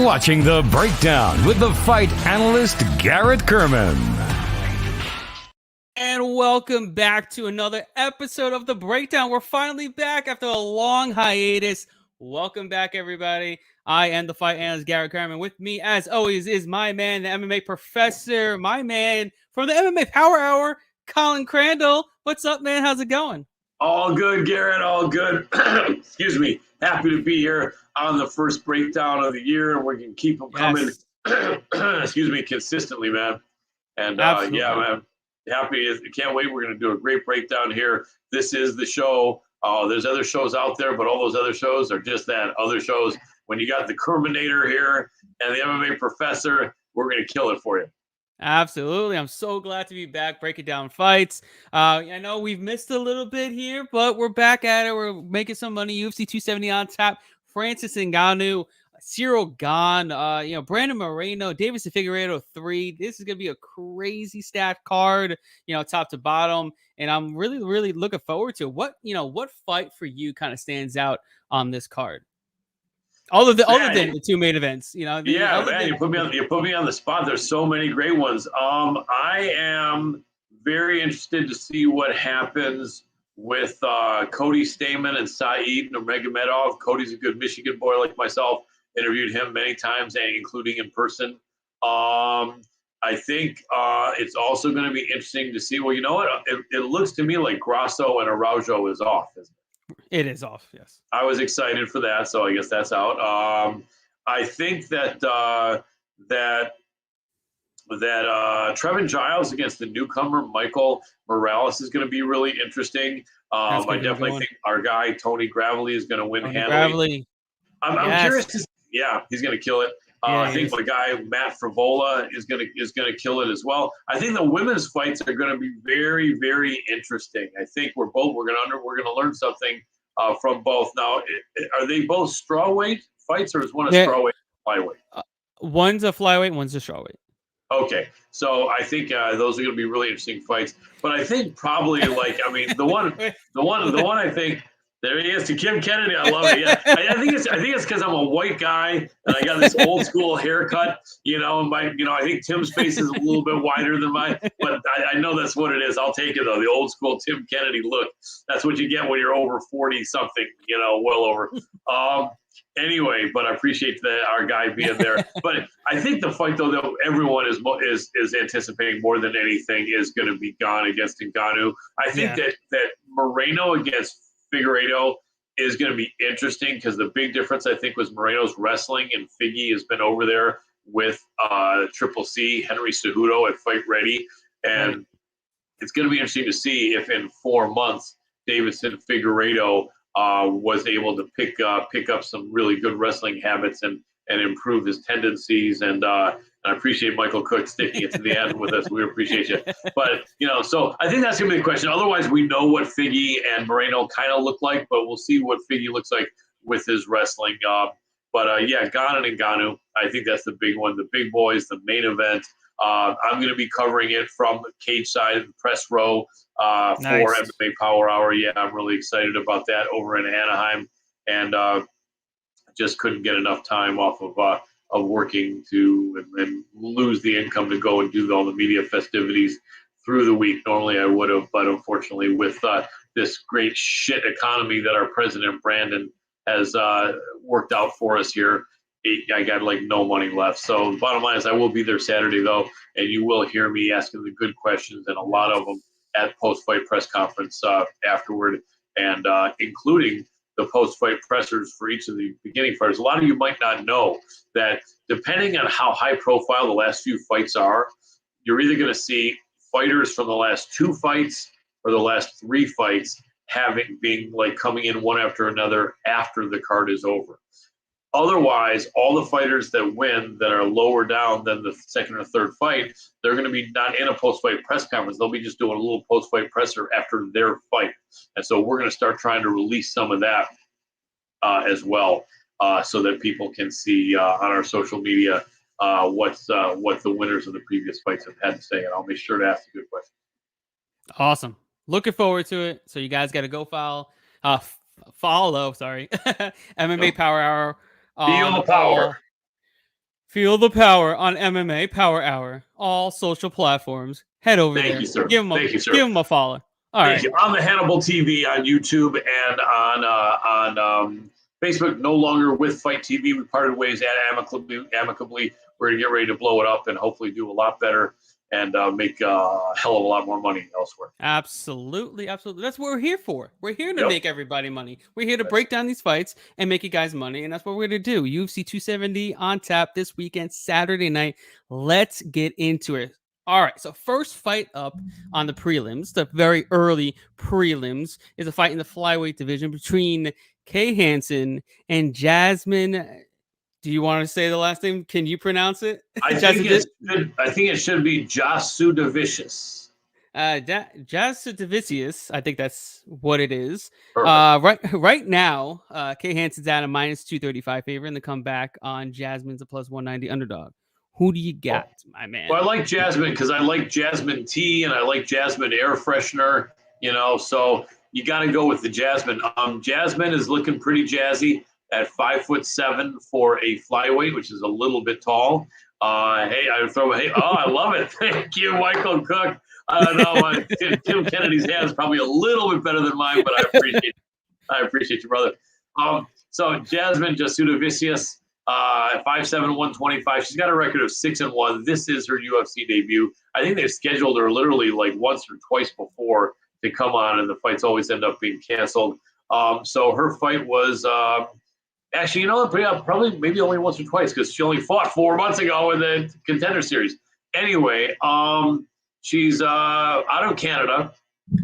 watching The Breakdown with the fight analyst Garrett Kerman. And welcome back to another episode of The Breakdown. We're finally back after a long hiatus. Welcome back, everybody. I am the fight analyst Garrett Kerman. With me, as always, is my man, the MMA professor, my man from the MMA Power Hour, Colin Crandall. What's up, man? How's it going? All good, Garrett. All good. Excuse me. Happy to be here on the first breakdown of the year, and we can keep them coming. Excuse me, consistently, man. And yeah, man. Happy. Can't wait. We're going to do a great breakdown here. This is the show. There's other shows out there, but all those other shows are just that, other shows. When you got the Kerminator here and the MMA professor, we're going to kill it for you. Absolutely. I'm so glad to be back breaking down fights. I know we've missed a little bit here, but we're back at it. We're making some money. UFC 270 on tap. Francis Ngannou, Cyril Gane, Brandon Moreno, Davis Figueiredo 3. This is going to be a crazy stacked card, top to bottom. And I'm really, really looking forward to it. What fight for you kind of stands out on this card? Other than the two main events, man, you put me on the spot. There's so many great ones. I am very interested to see what happens with Cody Stamann and Saeed Nurmagomedov. Cody's a good Michigan boy like myself. Interviewed him many times, including in person. I think it's also going to be interesting to see. Well, you know what? It looks to me like Grasso and Araujo is off, isn't it? It is off, yes. I was excited for that, so I guess that's out. I think that Trevin Giles against the newcomer Michael Morales is going to be really interesting. I definitely think our guy Tony Gravely is going to win handily. I'm curious to see. Yeah, he's going to kill it. I think my guy Matt Frivola is going to kill it as well. I think the women's fights are going to be very, very interesting. I think we're going to learn something from both. Now, are they both strawweight fights, or is one a strawweight and flyweight? One's a flyweight, one's a strawweight. Okay, so I think those are going to be really interesting fights. But I think probably the one I think. There he is, to Kim Kennedy. I love it. Yeah, I think it's because I'm a white guy and I got this old school haircut. I think Tim's face is a little bit wider than mine, but I know that's what it is. I'll take it though. The old school Tim Kennedy look. That's what you get when you're over 40 something. Well over. Anyway, but I appreciate our guy being there. But I think the fight though that everyone is anticipating more than anything is going to be Gane against Ngannou. I think that Moreno against Figueiredo is going to be interesting because the big difference, I think, was Moreno's wrestling, and Figgy has been over there with Triple C, Henry Cejudo at Fight Ready. And it's going to be interesting to see if in 4 months, Davidson Figueiredo was able to pick up some really good wrestling habits and improve his tendencies. And I appreciate Michael Cook sticking it to the end with us. We appreciate you. But, so I think that's going to be the question. Otherwise, we know what Figgy and Moreno kind of look like, but we'll see what Figgy looks like with his wrestling. Gane and Ngannou, I think that's the big one. The big boys, the main event. I'm going to be covering it from the cage side of the press row for MMA Power Hour. Yeah, I'm really excited about that over in Anaheim. And just couldn't get enough time off of working and lose the income to go and do all the media festivities through the week. Normally I would have, but unfortunately with this great shit economy that our president Brandon has worked out for us here, I got no money left. So the bottom line is I will be there Saturday though, and you will hear me asking the good questions and a lot of them at post-fight press conference afterward, and including the post-fight pressers for each of the beginning fighters. A lot of you might not know that depending on how high-profile the last few fights are, you're either going to see fighters from the last 2 fights or the last 3 fights being coming in one after another after the card is over. Otherwise, all the fighters that win that are lower down than the second or third fight, they're going to be not in a post-fight press conference. They'll be just doing a little post-fight presser after their fight. And so we're going to start trying to release some of that as well so that people can see on our social media what the winners of the previous fights have had to say. And I'll be sure to ask a good question. Awesome. Looking forward to it. So you guys got to go follow MMA Power Hour. Feel the power. Feel the power on MMA Power Hour. All social platforms. Head over Thank there. you, sir. Give him a follow. All Thank right. you. On the Hannibal TV on YouTube and on Facebook, no longer with Fight TV. We parted ways amicably. We're going to get ready to blow it up and hopefully do a lot better and make a hell of a lot more money elsewhere. Absolutely. That's what we're here for. We're here to Yep. make everybody money. We're here to break down these fights and make you guys money, and that's what we're going to do. UFC 270 on tap this weekend, Saturday night. Let's get into it. All right, so first fight up on the prelims, the very early prelims, is a fight in the flyweight division between Kay Hansen and Jasmine. Do you want to say the last name? Can you pronounce it? I think it should be Jasudavicius. Jasudavicius, I think that's what it is. Perfect. Right now, Kay Hansen's at a minus 235 favor in the comeback on Jasmine's a plus 190 underdog. Who do you got, my man? Well, I like Jasmine because I like Jasmine tea and I like Jasmine air freshener, so you got to go with the Jasmine. Jasmine is looking pretty jazzy at 5'7" for a flyweight, which is a little bit tall. I love it. Thank you, Michael Cook. I don't know. Tim Kennedy's hand is probably a little bit better than mine, but I appreciate you, brother. So Jasmine Jasudavicius, 5'7", 125. She's got a record of 6-1. This is her UFC debut. I think they've scheduled her literally like once or twice before to come on, and the fights always end up being canceled. So her fight was actually, probably maybe only once or twice because she only fought 4 months ago in the Contender Series. Anyway, she's out of Canada,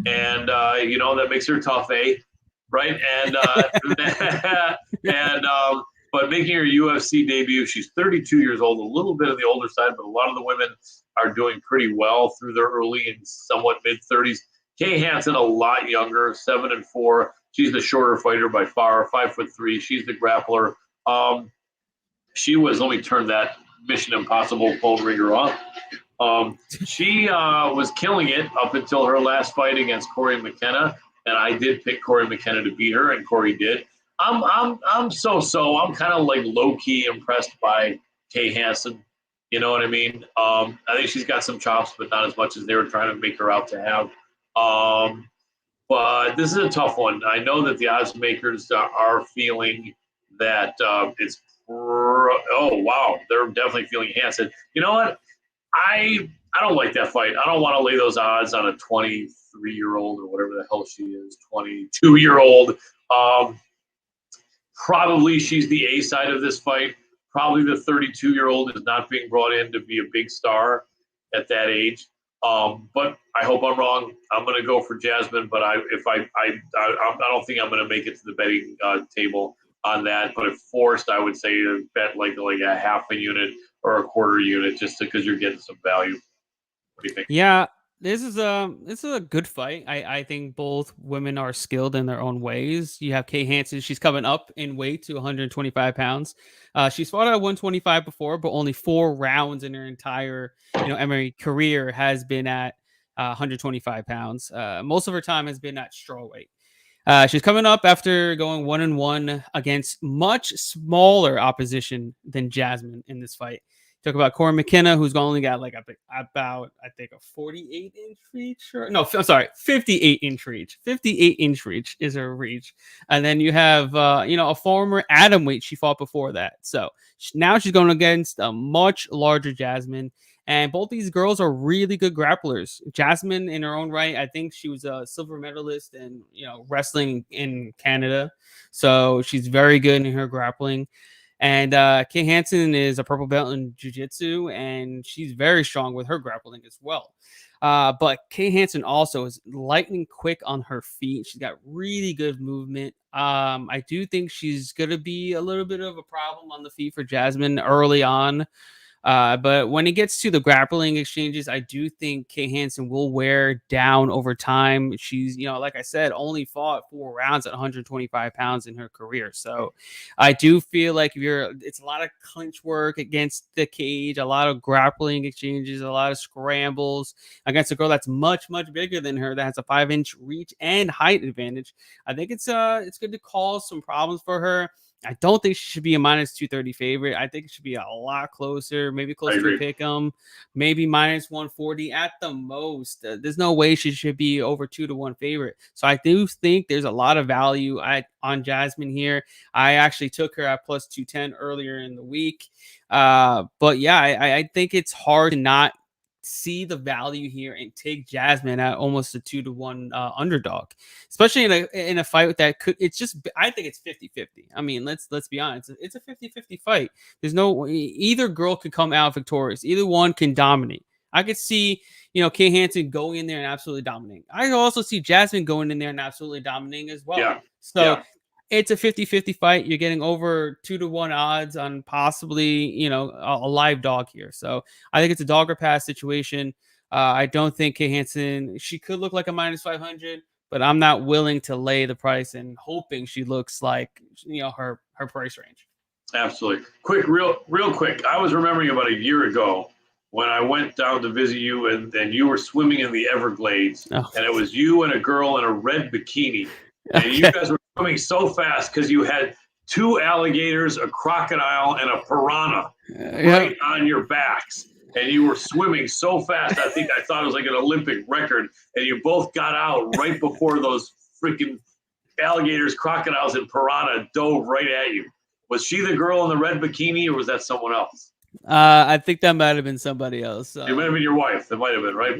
and that makes her tough, right? And but making her UFC debut, she's 32 years old, a little bit on the older side, but a lot of the women are doing pretty well through their early and somewhat mid-30s. Kay Hansen, a lot younger, 7-4. She's the shorter fighter by far, 5'3". She's the grappler. She was, let me turn that Mission Impossible phone ringer off. She was killing it up until her last fight against Corey McKenna, and I did pick Corey McKenna to beat her, and Corey did. I'm so. I'm kind of like low key impressed by Kay Hansen. You know what I mean? I think she's got some chops, but not as much as they were trying to make her out to have. But this is a tough one. I know that the odds makers are feeling that it's. Oh wow, they're definitely feeling Hansen. You know what? I don't like that fight. I don't want to lay those odds on a 23-year-old or whatever the hell she is, 22-year-old. Probably she's the A side of this fight. Probably the 32-year-old is not being brought in to be a big star at that age. But I hope I'm wrong. I'm going to go for Jasmine, but I don't think I'm going to make it to the betting table on that. But if forced, I would say bet like a half a unit or a quarter unit just because you're getting some value. What do you think? Yeah, this is a good fight. I think both women are skilled in their own ways. You have Kay Hansen. She's coming up in weight to 125 pounds. She's fought at 125 before, but only 4 rounds in her entire MMA career has been at 125 pounds. Most of her time has been at strawweight. She's coming up after going 1-1 against much smaller opposition than Jasmine in this fight. Talk about Corey McKenna, who's only got like about I think a 48-inch reach. No, I'm sorry, 58-inch reach. 58-inch reach is her reach. And then you have a former atom weight she fought before that. So now she's going against a much larger Jasmine. And both these girls are really good grapplers. Jasmine, in her own right, I think she was a silver medalist in wrestling in Canada, so she's very good in her grappling. And Kay Hansen is a purple belt in jiu-jitsu, and she's very strong with her grappling as well. But Kay Hansen also is lightning quick on her feet. She's got really good movement. I do think she's going to be a little bit of a problem on the feet for Jasmine early on. But when it gets to the grappling exchanges, I do think Kay Hansen will wear down over time. She's, like I said, only fought 4 rounds at 125 pounds in her career. So I do feel like it's a lot of clinch work against the cage, a lot of grappling exchanges, a lot of scrambles against a girl that's much, much bigger than her, that has a 5-inch reach and height advantage. I think it's good to cause some problems for her. I don't think she should be a minus 230 favorite. I think it should be a lot closer, maybe closer to a pick 'em, maybe minus 140 at the most. There's no way she should be over 2-1 favorite. So I do think there's a lot of value on Jasmine here. I actually took her at plus 210 earlier in the week. But yeah, I think it's hard to not see the value here and take Jasmine at almost a 2-1 underdog, especially in a fight that could, it's just, I think it's 50-50. I mean, let's be honest, it's a 50-50 fight. There's no, either girl could come out victorious, either one can dominate. I could see, Kay Hansen going in there and absolutely dominating. I could also see Jasmine going in there and absolutely dominating as well. Yeah. So it's a 50-50 fight. You're getting over 2-1 odds on possibly, a live dog here. So I think it's a dog or pass situation. I don't think Kay Hansen, she could look like a minus 500, but I'm not willing to lay the price and hoping she looks like, her price range. Absolutely. Real quick. I was remembering about a year ago when I went down to visit you and you were swimming in the Everglades, and it was you and a girl in a red bikini. And you guys were swimming so fast because you had 2 alligators, a crocodile, and a piranha right on your backs. And you were swimming so fast, I thought it was like an Olympic record. And you both got out right before those freaking alligators, crocodiles, and piranha dove right at you. Was she the girl in the red bikini, or was that someone else? I think that might have been somebody else. It might have been your wife. That might have been, right?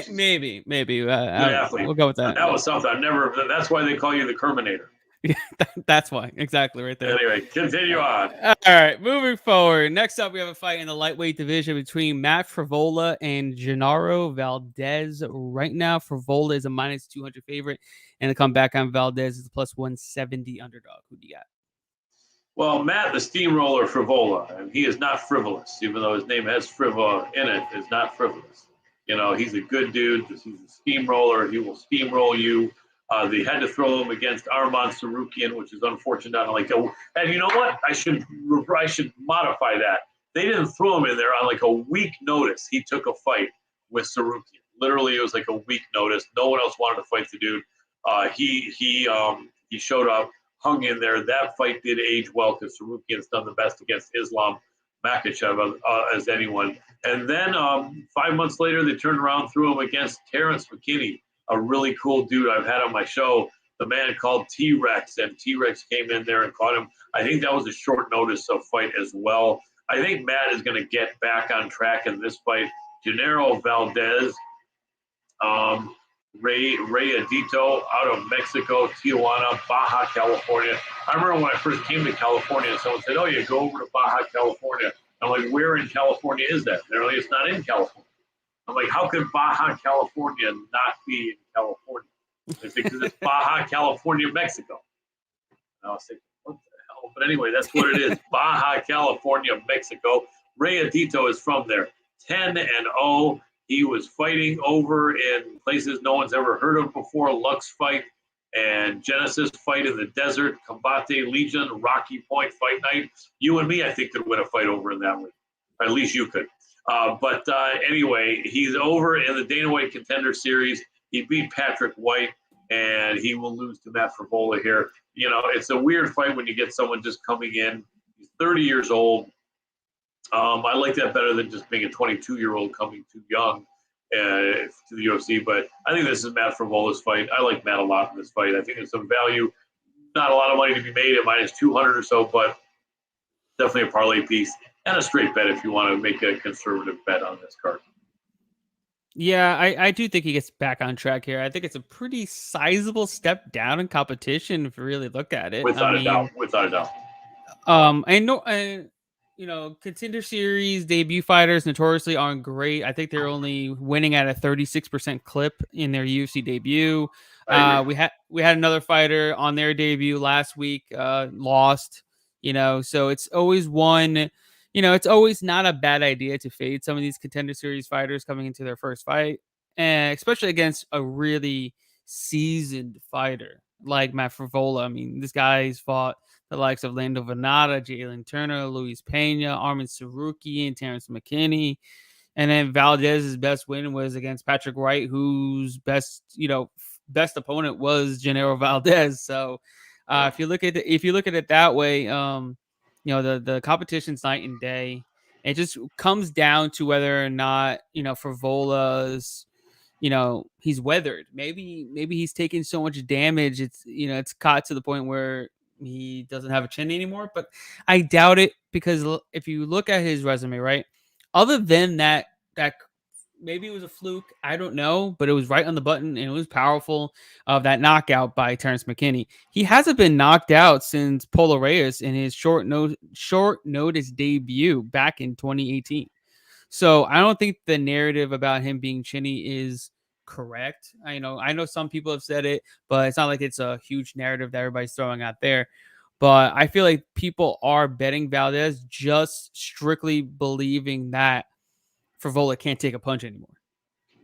Maybe. We'll go with that. That was something. That's why they call you the Kerminator. Yeah, that's why. Exactly, right there. Anyway, continue on. All right, moving forward. Next up, we have a fight in the lightweight division between Matt Frevola and Genaro Valdez. Right now, Frevola is a minus 200 favorite, and the comeback on Valdez is a plus 170 underdog. Who do you got? Well, Matt, the steamroller Frevola, and he is not frivolous, even though his name has Frivola in it, is not frivolous. He's a good dude. He's a steamroller. He will steamroll you. They had to throw him against Arman Sarukian, which is unfortunate. And you know what? I should modify that. They didn't throw him in there on like a week notice. He took a fight with Sarukian. Literally, it was like a week notice. No one else wanted to fight the dude. He showed up, hung in there. That fight did age well because Sarukian's done the best against Islam Makhachev as anyone. And then 5 months later, they turned around, threw him against Terrence McKinney, a really cool dude I've had on my show, the man called T-Rex, and T-Rex came in there and caught him. I think that was a short notice of fight as well. I think Matt is going to get back on track in this fight. Genaro Valdez, Ray Adito out of Mexico, Tijuana, Baja California. I remember when I first came to California, someone said, "Oh, you go over to Baja California." I'm like, "Where in California is that?" They're like, "It's not in California." I'm like, "How could Baja California not be in California?" It's because it's Baja California, Mexico. And I was thinking, what the hell? But anyway, that's what it is. Baja California, Mexico. Ray Adito is from there. 10-0. He was fighting over in places no one's ever heard of before. Lux fight and Genesis fight in the desert. Combate Legion, Rocky Point fight night. You and me, I think, could win a fight over in that one. Or at least you could. But anyway, he's over in the Dana White Contender Series. He beat Patrick White, and he will lose to Matt Frevola here. It's a weird fight when you get someone just coming in. He's 30 years old. I like that better than just being a 22-year-old coming too young to the UFC. But I think this is Matt Frevola's fight. I like Matt a lot in this fight. I think there's some value. Not a lot of money to be made at minus 200 or so, but definitely a parlay piece and a straight bet if you want to make a conservative bet on this card. Yeah, I do think he gets back on track here. I think it's a pretty sizable step down in competition if you really look at it. Without a doubt. Contender Series debut fighters notoriously aren't great. I think they're only winning at a 36% clip in their UFC debut. We had another fighter on their debut last week, lost. So it's always one. It's always not a bad idea to fade some of these Contender Series fighters coming into their first fight, and especially against a really seasoned fighter like Matt Frevola. I mean, this guy's fought the likes of Lando Venata, Jalen Turner, Luis Pena, Arman Sarukian, Terrence McKinney. And then Valdez's best win was against Patrick White, whose best opponent was Genaro Valdez. So If you look at it that way, the competition's night and day. It just comes down to whether or not Favola's he's weathered. Maybe he's taken so much damage. It's caught to the point where he doesn't have a chin anymore. But I doubt it, because if you look at his resume, right, other than that maybe it was a fluke, I don't know, but it was right on the button and it was powerful, of that knockout by Terrence McKinney. He hasn't been knocked out since Polo Reyes in his short notice debut back in 2018. So I don't think the narrative about him being chinny is correct. I know some people have said it, but it's not like it's a huge narrative that everybody's throwing out there. But I feel like people are betting Valdez just strictly believing that Favola can't take a punch anymore.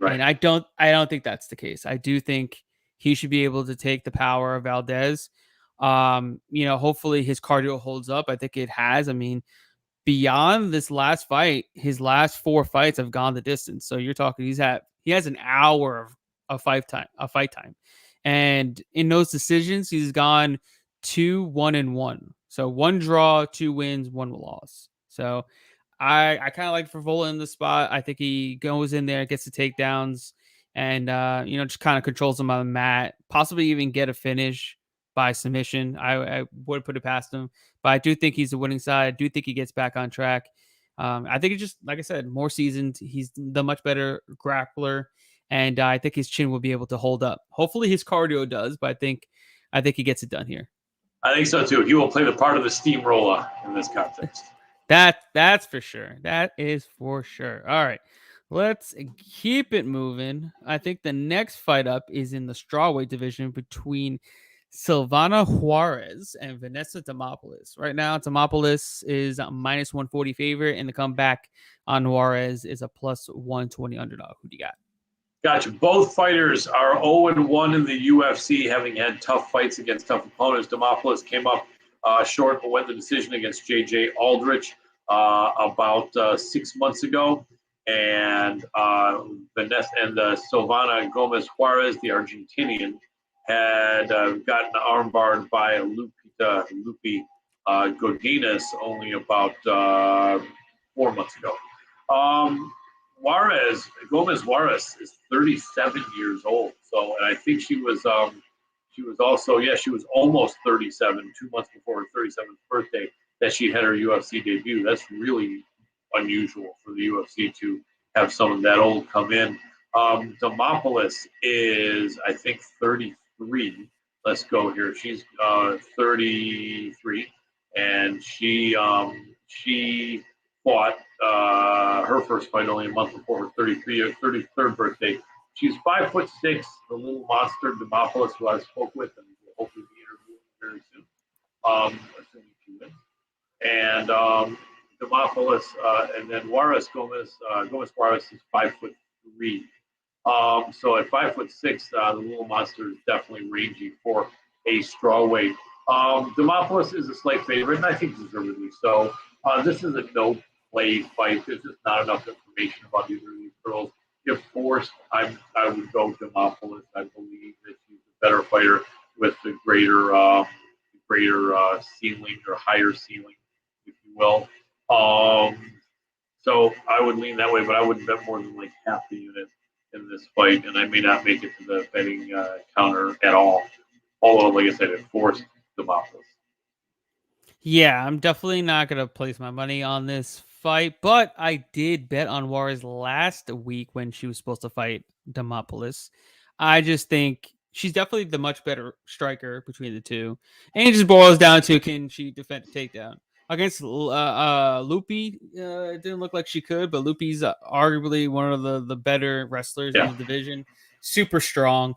Right. And I don't think that's the case. I do think he should be able to take the power of Valdez. Hopefully his cardio holds up. I think it has. I mean, beyond this last fight, his last 4 fights have gone the distance. So you're talking he has an hour of fight time. And in those decisions, he's gone 2-1-1. So 1 draw, 2 wins, 1 loss. So I kind of like Favola in the spot. I think he goes in there, gets the takedowns, and just kind of controls them on the mat, possibly even get a finish by submission. I would put it past him, but I do think he's the winning side. I do think he gets back on track. I think it's just, like I said, more seasoned. He's the much better grappler, and I think his chin will be able to hold up. Hopefully his cardio does, but I think he gets it done here. I think so too. He will play the part of the steamroller in this contest. That's for sure. That is for sure. All right. Let's keep it moving. I think the next fight up is in the strawweight division between Silvana Juarez and Vanessa Demopoulos. Right now, Demopoulos is a minus 140 favorite, and the comeback on Juarez is a plus 120 underdog. Who do you got? Gotcha. Both fighters are 0-1 in the UFC, having had tough fights against tough opponents. Demopoulos came up short, but went the decision against J.J. Aldrich about 6 months ago. And Vanessa and Silvana Gomez Juarez, the Argentinian, had gotten armbarred by Lupi Godinez only about 4 months ago. Gomez Juarez is 37 years old. So, and I think she was almost 37, 2 months before her 37th birthday that she had her UFC debut. That's really unusual for the UFC to have someone that old come in. Demopoulos is, I think, 33. Let's go here. She's 33, and she fought her first fight only a month before her 33rd birthday. She's 5'6", the little monster Demopoulos, who I spoke with and will hopefully be interviewing very soon, assuming she wins. And Demopoulos, and then Gomez Juarez is 5'3". So at 5'6", the little monster is definitely rangy for a strawweight. Demopoulos is a slight favorite, and I think deservedly so. This is a no-play fight. There's just not enough information about either of these girls. If forced, I would go Demopoulos. I believe that she's a better fighter with the greater ceiling, or higher ceiling, if you will. So I would lean that way, but I wouldn't bet more than like half the unit in this fight, and I may not make it to the betting counter at all. Although, like I said, it forced Demopoulos. Yeah, I'm definitely not going to place my money on this fight, but I did bet on Juarez last week when she was supposed to fight Demopoulos. I just think she's definitely the much better striker between the two. And it just boils down to, can she defend a takedown? Against Lupi, it didn't look like she could, but Lupi's arguably one of the better wrestlers in the division. Super strong.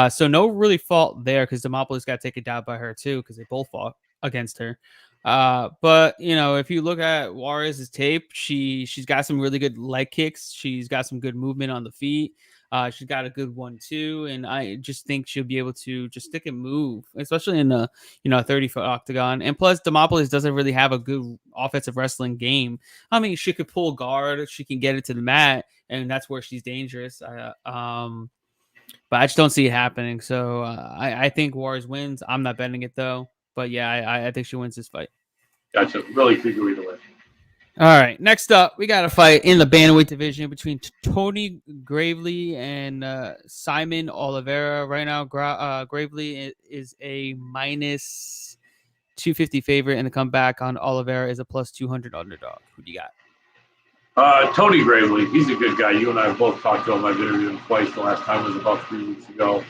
So no really fault there, because Demopoulos got taken down by her too, because they both fought against her. But if you look at Juarez's tape, she's got some really good leg kicks. She's got some good movement on the feet. She's got a good 1-2, and I just think she'll be able to just stick and move, especially in a 30-foot octagon. And plus, Demopoulos doesn't really have a good offensive wrestling game. I mean, she could pull guard, she can get it to the mat, and that's where she's dangerous. but I just don't see it happening. So I think Juarez wins. I'm not betting it though, but yeah, I think she wins this fight. Gotcha. Really could go either way. All right, next up, we got a fight in the bantamweight division between Tony Gravely and Simon Oliveira. Right now, Gravely is a minus 250 favorite, and the comeback on Oliveira is a plus 200 underdog. Who do you got? Tony Gravely, he's a good guy. You and I have both talked to him. I've interviewed him twice. The last time was about 3 weeks ago.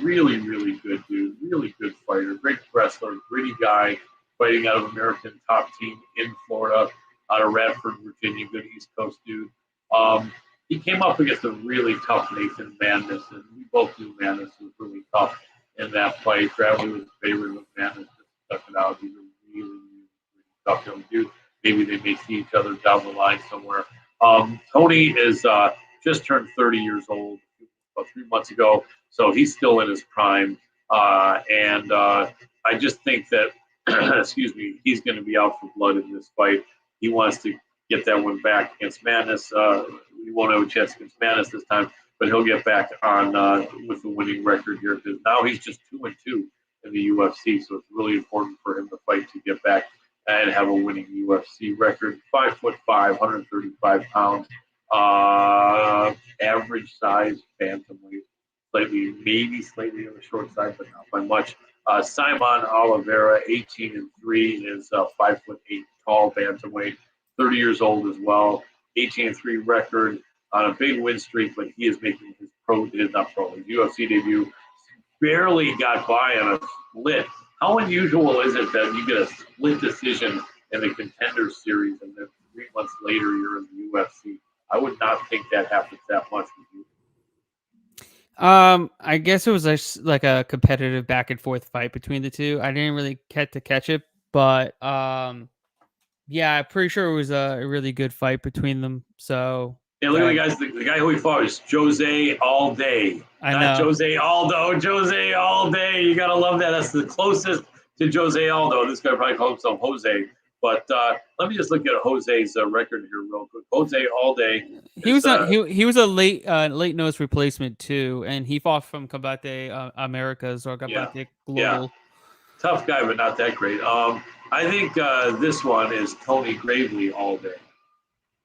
Really, really good dude. Really good fighter. Great wrestler. Gritty guy. Fighting out of American top team in Florida, out of Radford, Virginia. Good East Coast dude. He came up against a really tough Nathan Madness, and we both knew Madness was really tough in that fight. Gravely was a favorite of Madness. Just stuck it out. He's a really, really tough young dude. Maybe they may see each other down the line somewhere. Tony is just turned 30 years old about 3 months ago, so he's still in his prime. And I just think that, excuse me, he's going to be out for blood in this fight. He wants to get that one back against Madness. He won't have a chance against Madness this time, but he'll get back on with the winning record here because now he's just 2-2 in the UFC. So it's really important for him to fight to get back and have a winning UFC record. 5'5", 135 pounds, average size bantamweight, maybe slightly on the short side, but not by much. Simon Oliveira, 18-3, is 5'8" tall bantamweight, 30 years old as well, 18-3 record on a big win streak, but he is making his UFC debut. Barely got by on a split. How unusual is it that you get a split decision in the Contender Series and then 3 months later you're in the UFC? I would not think that happens that much with you. I guess it was like a competitive back and forth fight between the two. I didn't really get to catch it, but yeah, I'm pretty sure it was a really good fight between them. So yeah, look at the guys. The guy who he fought is Jose All Day. Not Jose Aldo. Jose All Day. You gotta love that. That's the closest to Jose Aldo. This guy probably calls himself Jose. But let me just look at Jose's record here real quick. Jose All Day. He was a late notice replacement too, and he fought from Combate Americas or Combate Global. Yeah. Tough guy, but not that great. I think this one is Tony Gravely All Day,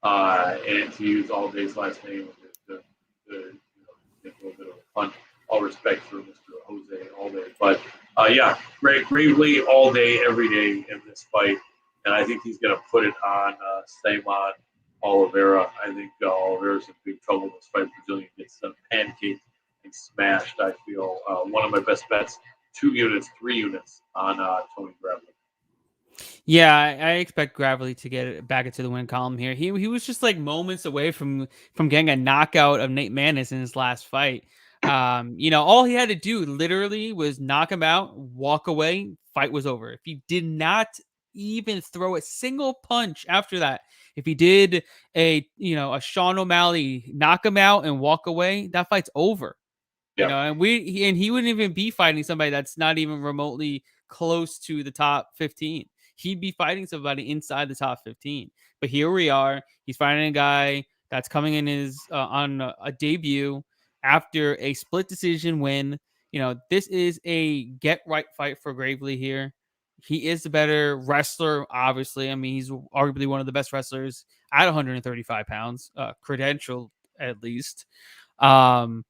and to use All Day's last name to get a little bit of fun. All respect for Mr. Jose All Day, but yeah, Gravely All Day every day in this fight. And I think he's going to put it on Simon Oliveira. I think Oliveira's in big trouble in this fight. Brazilian gets pancaked and smashed. I feel one of my best bets, 2 units, 3 units on Tony Gravely. Yeah, I expect Gravely to get it back into the win column here. He was just like moments away from getting a knockout of Nate Maness in his last fight. All he had to do literally was knock him out, walk away, fight was over. If he did not even throw a single punch after that, if he did a Sean O'Malley knock him out and walk away, that fight's over. Yep. And he wouldn't even be fighting somebody that's not even remotely close to the top 15. He'd be fighting somebody inside the top 15. But here we are. He's fighting a guy that's coming in on a debut after a split decision win. This is a get right fight for Gravely here. He is the better wrestler, obviously. I mean, he's arguably one of the best wrestlers at 135 pounds, credentialed at least. And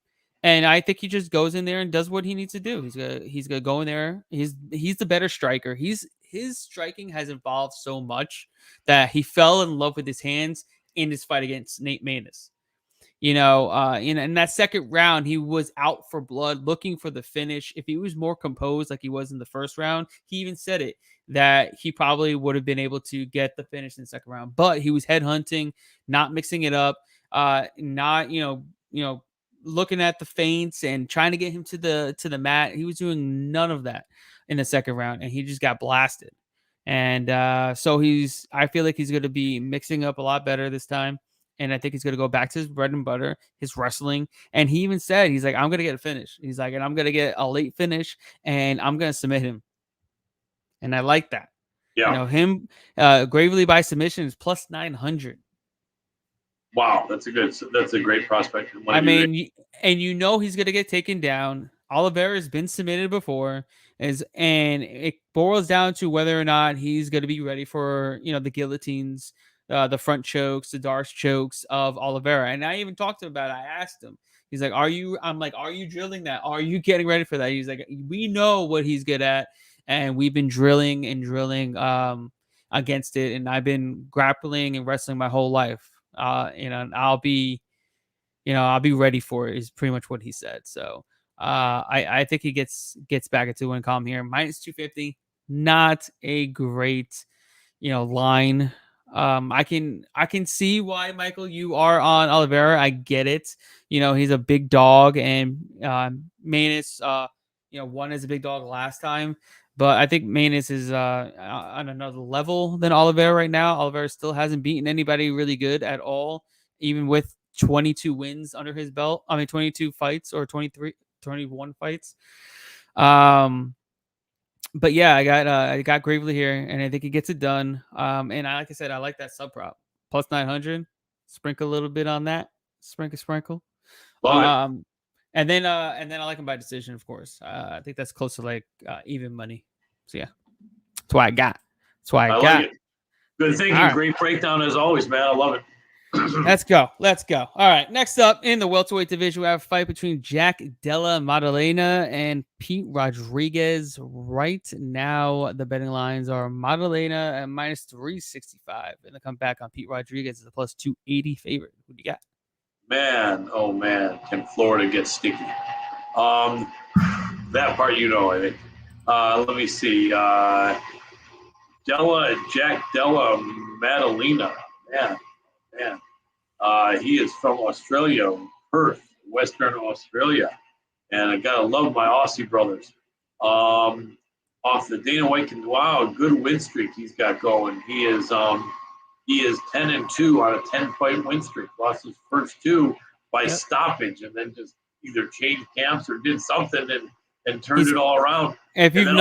I think he just goes in there and does what he needs to do. He's gonna go in there. He's the better striker. His striking has evolved so much that he fell in love with his hands in his fight against Nate Maness. In that second round, he was out for blood, looking for the finish. If he was more composed like he was in the first round, he even said it, that he probably would have been able to get the finish in the second round. But he was headhunting, not mixing it up, not looking at the feints and trying to get him to the mat. He was doing none of that in the second round, and he just got blasted. And so I feel like he's going to be mixing up a lot better this time. And I think he's going to go back to his bread and butter, his wrestling. And he even said, he's like, I'm going to get a finish. He's like, and I'm going to get a late finish, and I'm going to submit him. And I like that. Yeah. Him Gravely by submission is plus 900. Wow, that's a great prospect. I mean, and he's gonna get taken down. Oliveira has been submitted before, and it boils down to whether or not he's gonna be ready for the guillotines, the front chokes, the Darce chokes of Oliveira. And I even talked to him about it. I asked him. He's like, "Are you?" I'm like, "Are you drilling that? Are you getting ready for that?" He's like, "We know what he's good at, and we've been drilling and drilling against it, and I've been grappling and wrestling my whole life. And I'll be ready for it," is pretty much what he said. So I think he gets back into win column here. Minus 250, not a great line. I can see why, Michael, you are on Oliveira. I get it. He's a big dog, and Manus won as a big dog last time. But I think Manus is on another level than Oliveira right now. Oliveira still hasn't beaten anybody really good at all, even with 22 wins under his belt. I mean, 22 fights or 21 fights. But yeah, I got Gravely here, and I think he gets it done. And like I said, I like that sub prop plus 900. Sprinkle a little bit on that. Sprinkle. Love it. And then I like him by decision, of course. I think that's close to like even money. So yeah, that's why I got. I like it. Good thinking. Right. Great breakdown as always, man. I love it. Let's go. All right. Next up in the welterweight division, we have a fight between Jack Della Maddalena and Pete Rodriguez. Right now, the betting lines are Maddalena at minus 365, and they come back on Pete Rodriguez as a plus 280 favorite. Who do you got? Man, oh man, can Florida get sticky? That part, I think. Let me see. Jack Della Maddalena. Man. He is from Australia, Perth, Western Australia. And I gotta love my Aussie brothers. Off the Dana White, good win streak he's got going. He is 10-2 on a 10-fight win streak. Lost his first two by stoppage, and then just either changed camps or did something and turned it all around. If you've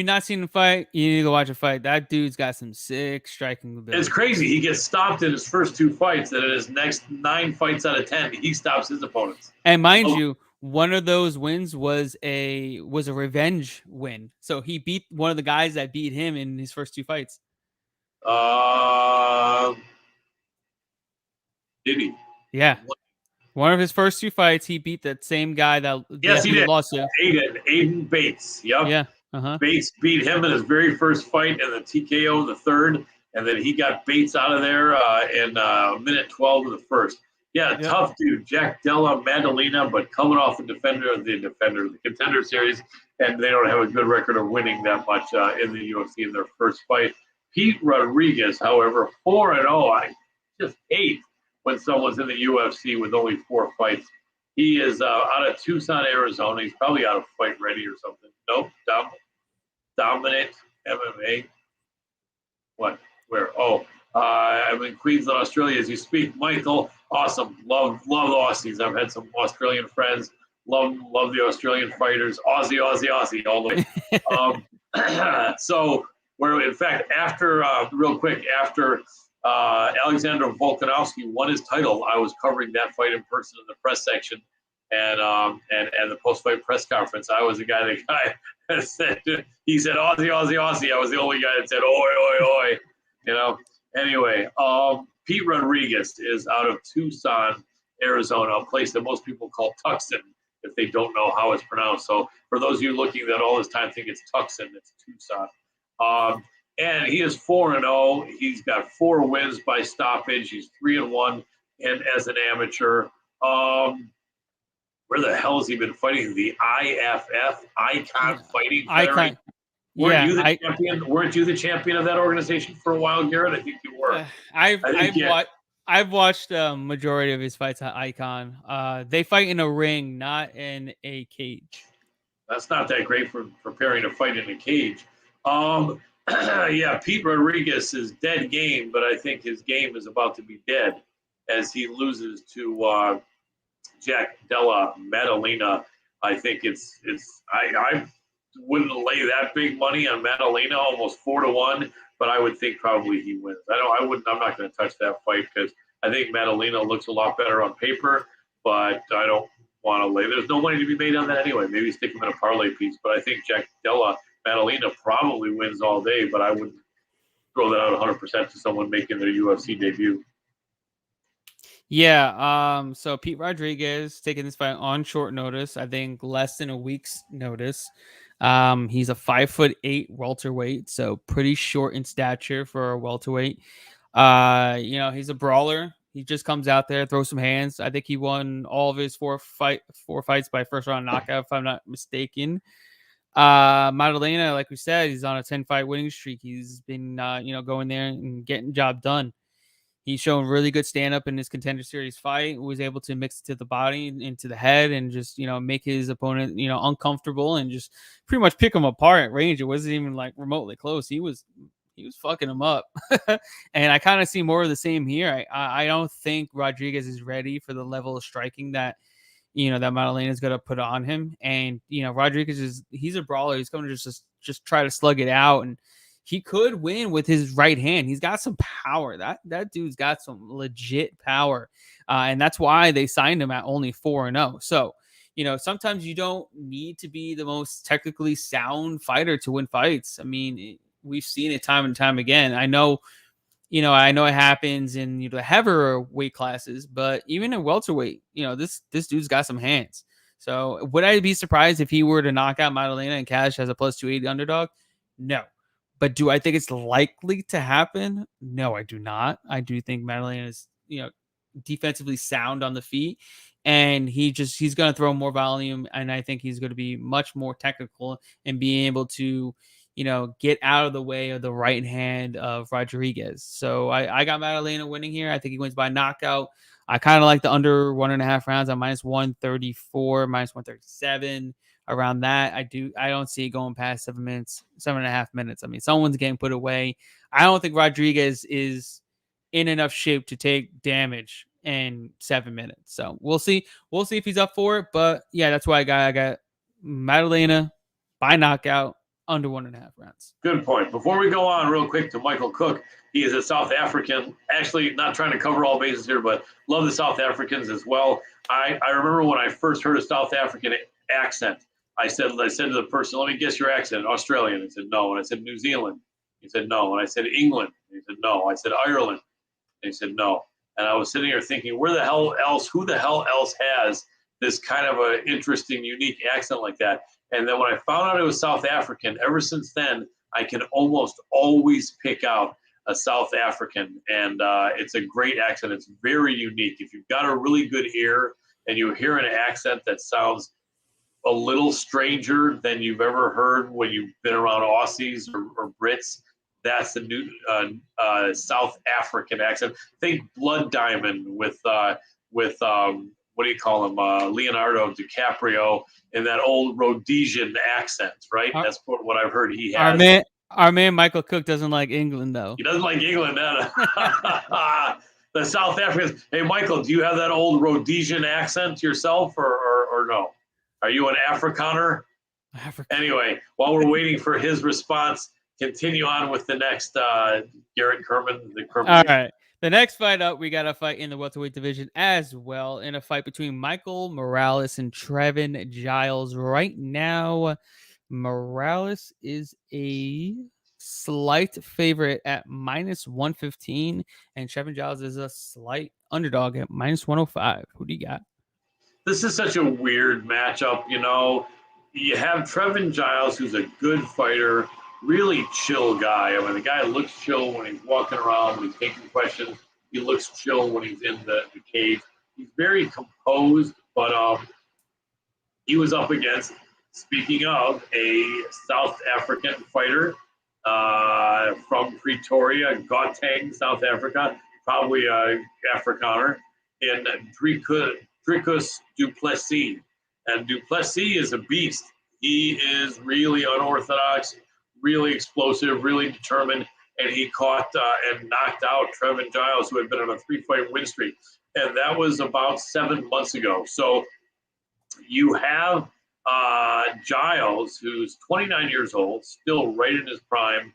not seen him fight, you need to go watch a fight. That dude's got some sick striking ability. It's crazy. He gets stopped in his first two fights, and in his next 9 fights out of 10, he stops his opponents. And mind you, one of those wins was a revenge win. So he beat one of the guys that beat him in his first 2 fights. Did he? Yeah. One of his first 2 fights, he beat that same guy that he did. Lost to. Aiden Bates. Yep. Yeah. Uh-huh. Bates beat him in his very first fight in the TKO in the third, and then he got Bates out of there in minute 12 of the first. Yeah, tough dude, Jack Della Maddalena, but coming off the Contender Series, and they don't have a good record of winning that much in the UFC in their first fight. Pete Rodriguez, however, 4-0. I just hate when someone's in the UFC with only 4 fights. He is out of Tucson, Arizona. He's probably out of Fight Ready or something. Nope, Dominant MMA. What? Where? Oh, I'm in Queensland, Australia as you speak. Michael, awesome. Love the Aussies. I've had some Australian friends. Love the Australian fighters. Aussie all the way. So, in fact, after Alexander Volkanovski won his title, I was covering that fight in person in the press section and the post-fight press conference. I was the guy that said, he said, Aussie. I was the only guy that said, oi. Anyway, Pete Rodriguez is out of Tucson, Arizona, a place that most people call Tucson if they don't know how it's pronounced. So for those of you looking that all this time think it's Tucson, it's Tucson. And he is 4-0. He's got 4 wins by stoppage. He's 3-1 and as an amateur. Where the hell has he been fighting? The IFF, Icon Fighting Federation. Weren't you the champion of that organization for a while, Garrett? I think you were. I've watched a majority of his fights at Icon. They fight in a ring, not in a cage. That's not that great for preparing to fight in a cage. Yeah, Pete Rodriguez is dead game, but I think his game is about to be dead as he loses to Jack Della Maddalena. I think I wouldn't lay that big money on Maddalena, almost 4-1, but I would think probably he wins. I'm not going to touch that fight because I think Madalena looks a lot better on paper, but I don't want to lay. There's no money to be made on that anyway. Maybe stick him in a parlay piece, but I think Jack Della Madalena probably wins all day, but I wouldn't throw that out 100% to someone making their UFC debut. Yeah. So Pete Rodriguez taking this fight on short notice. I think less than a week's notice. He's a 5'8" welterweight, so pretty short in stature for a welterweight. He's a brawler. He just comes out there, throws some hands. I think he won all of his four fights by first round knockout, if I'm not mistaken. Madalena, like we said, he's on a 10-fight winning streak. He's been, going there and getting the job done. He's shown really good stand-up in his Contender Series fight. Was able to mix it to the body, into the head, and just, make his opponent, uncomfortable and just pretty much pick him apart at range. It wasn't even like remotely close. He was fucking him up. And I kind of see more of the same here. I don't think Rodriguez is ready for the level of striking that, that Madalena is going to put on him. And, Rodriguez he's a brawler. He's going to just try to slug it out. And he could win with his right hand. He's got some power. That dude's got some legit power. And that's why they signed him at only 4-0. So, sometimes you don't need to be the most technically sound fighter to win fights. I mean, we've seen it time and time again. I know it happens in the heavier weight classes, but even in welterweight, this dude's got some hands. So would I be surprised if he were to knock out Madalena and cash as a plus 280 underdog? No. But do I think it's likely to happen? No, I do not. I do think Madalena is, defensively sound on the feet, and he's going to throw more volume, and I think he's going to be much more technical and being able to, get out of the way of the right hand of Rodriguez. So I got Madalena winning here. I think he wins by knockout. I kind of like the under 1.5 rounds on -134, -137. Around that, I don't see it going past 7 minutes, 7.5 minutes. I mean, someone's getting put away. I don't think Rodriguez is in enough shape to take damage in 7 minutes. So we'll see. We'll see if he's up for it. But yeah, that's why I got Madalena by knockout under 1.5 rounds. Good point. Before we go on real quick to Michael Cook, he is a South African. Actually, not trying to cover all bases here, but love the South Africans as well. I remember when I first heard a South African accent, I said to the person, "Let me guess your accent." Australian. He said no. And I said New Zealand. He said no. And I said England. He said no. I said Ireland. And he said no. And I was sitting here thinking, who the hell else has this kind of an interesting, unique accent like that? And then when I found out it was South African, ever since then, I can almost always pick out a South African. And it's a great accent. It's very unique. If you've got a really good ear and you hear an accent that sounds a little stranger than you've ever heard when you've been around Aussies or Brits, that's the new South African accent. Think Blood Diamond with what do you call him? Leonardo DiCaprio in that old Rhodesian accent, right? That's what I've heard he has. Our man Michael Cook doesn't like England, though. He doesn't like England. The South Africans. Hey, Michael, do you have that old Rhodesian accent yourself or no? Are you an Afrikaner? Anyway, while we're waiting for his response, continue on with the next Garrett Kerman. All right. The next fight up, we got a fight in the welterweight division as well, in a fight between Michael Morales and Trevin Giles. Right now, Morales is a slight favorite at -115, and Trevin Giles is a slight underdog at -105. Who do you got? This is such a weird matchup, You have Trevin Giles, who's a good fighter, really chill guy. I mean, the guy looks chill when he's walking around, when he's taking questions. He looks chill when he's in the cage. He's very composed, but he was up against, speaking of, a South African fighter from Pretoria, Gauteng, South Africa, probably an Afrikaner, in Dricus du Plessis. And du Plessis is a beast. He is really unorthodox, really explosive, really determined, and he caught and knocked out Trevin Giles, who had been on a 3-fight win streak. And that was about 7 months ago. So you have Giles, who's 29 years old, still right in his prime,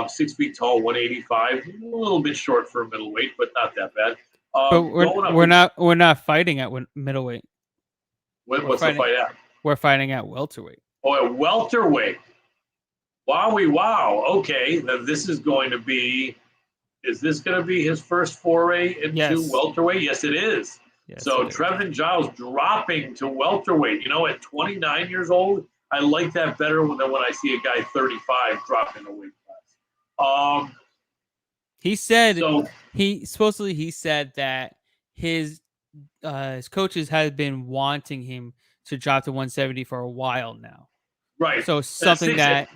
6 feet tall, 185, a little bit short for a middleweight, but not that bad. But Going up, we're not fighting at middleweight. what's the fight at? We're fighting at welterweight. Oh, at welterweight. Wow. Okay, then this is going to be. Is this going to be his first foray into welterweight? Yes, it is. Yes, so Trevin Giles dropping to welterweight. At 29 years old, I like that better than when I see a guy 35 dropping a weight class. He said he said that his coaches had been wanting him to drop to 170 for a while now. Right. So something that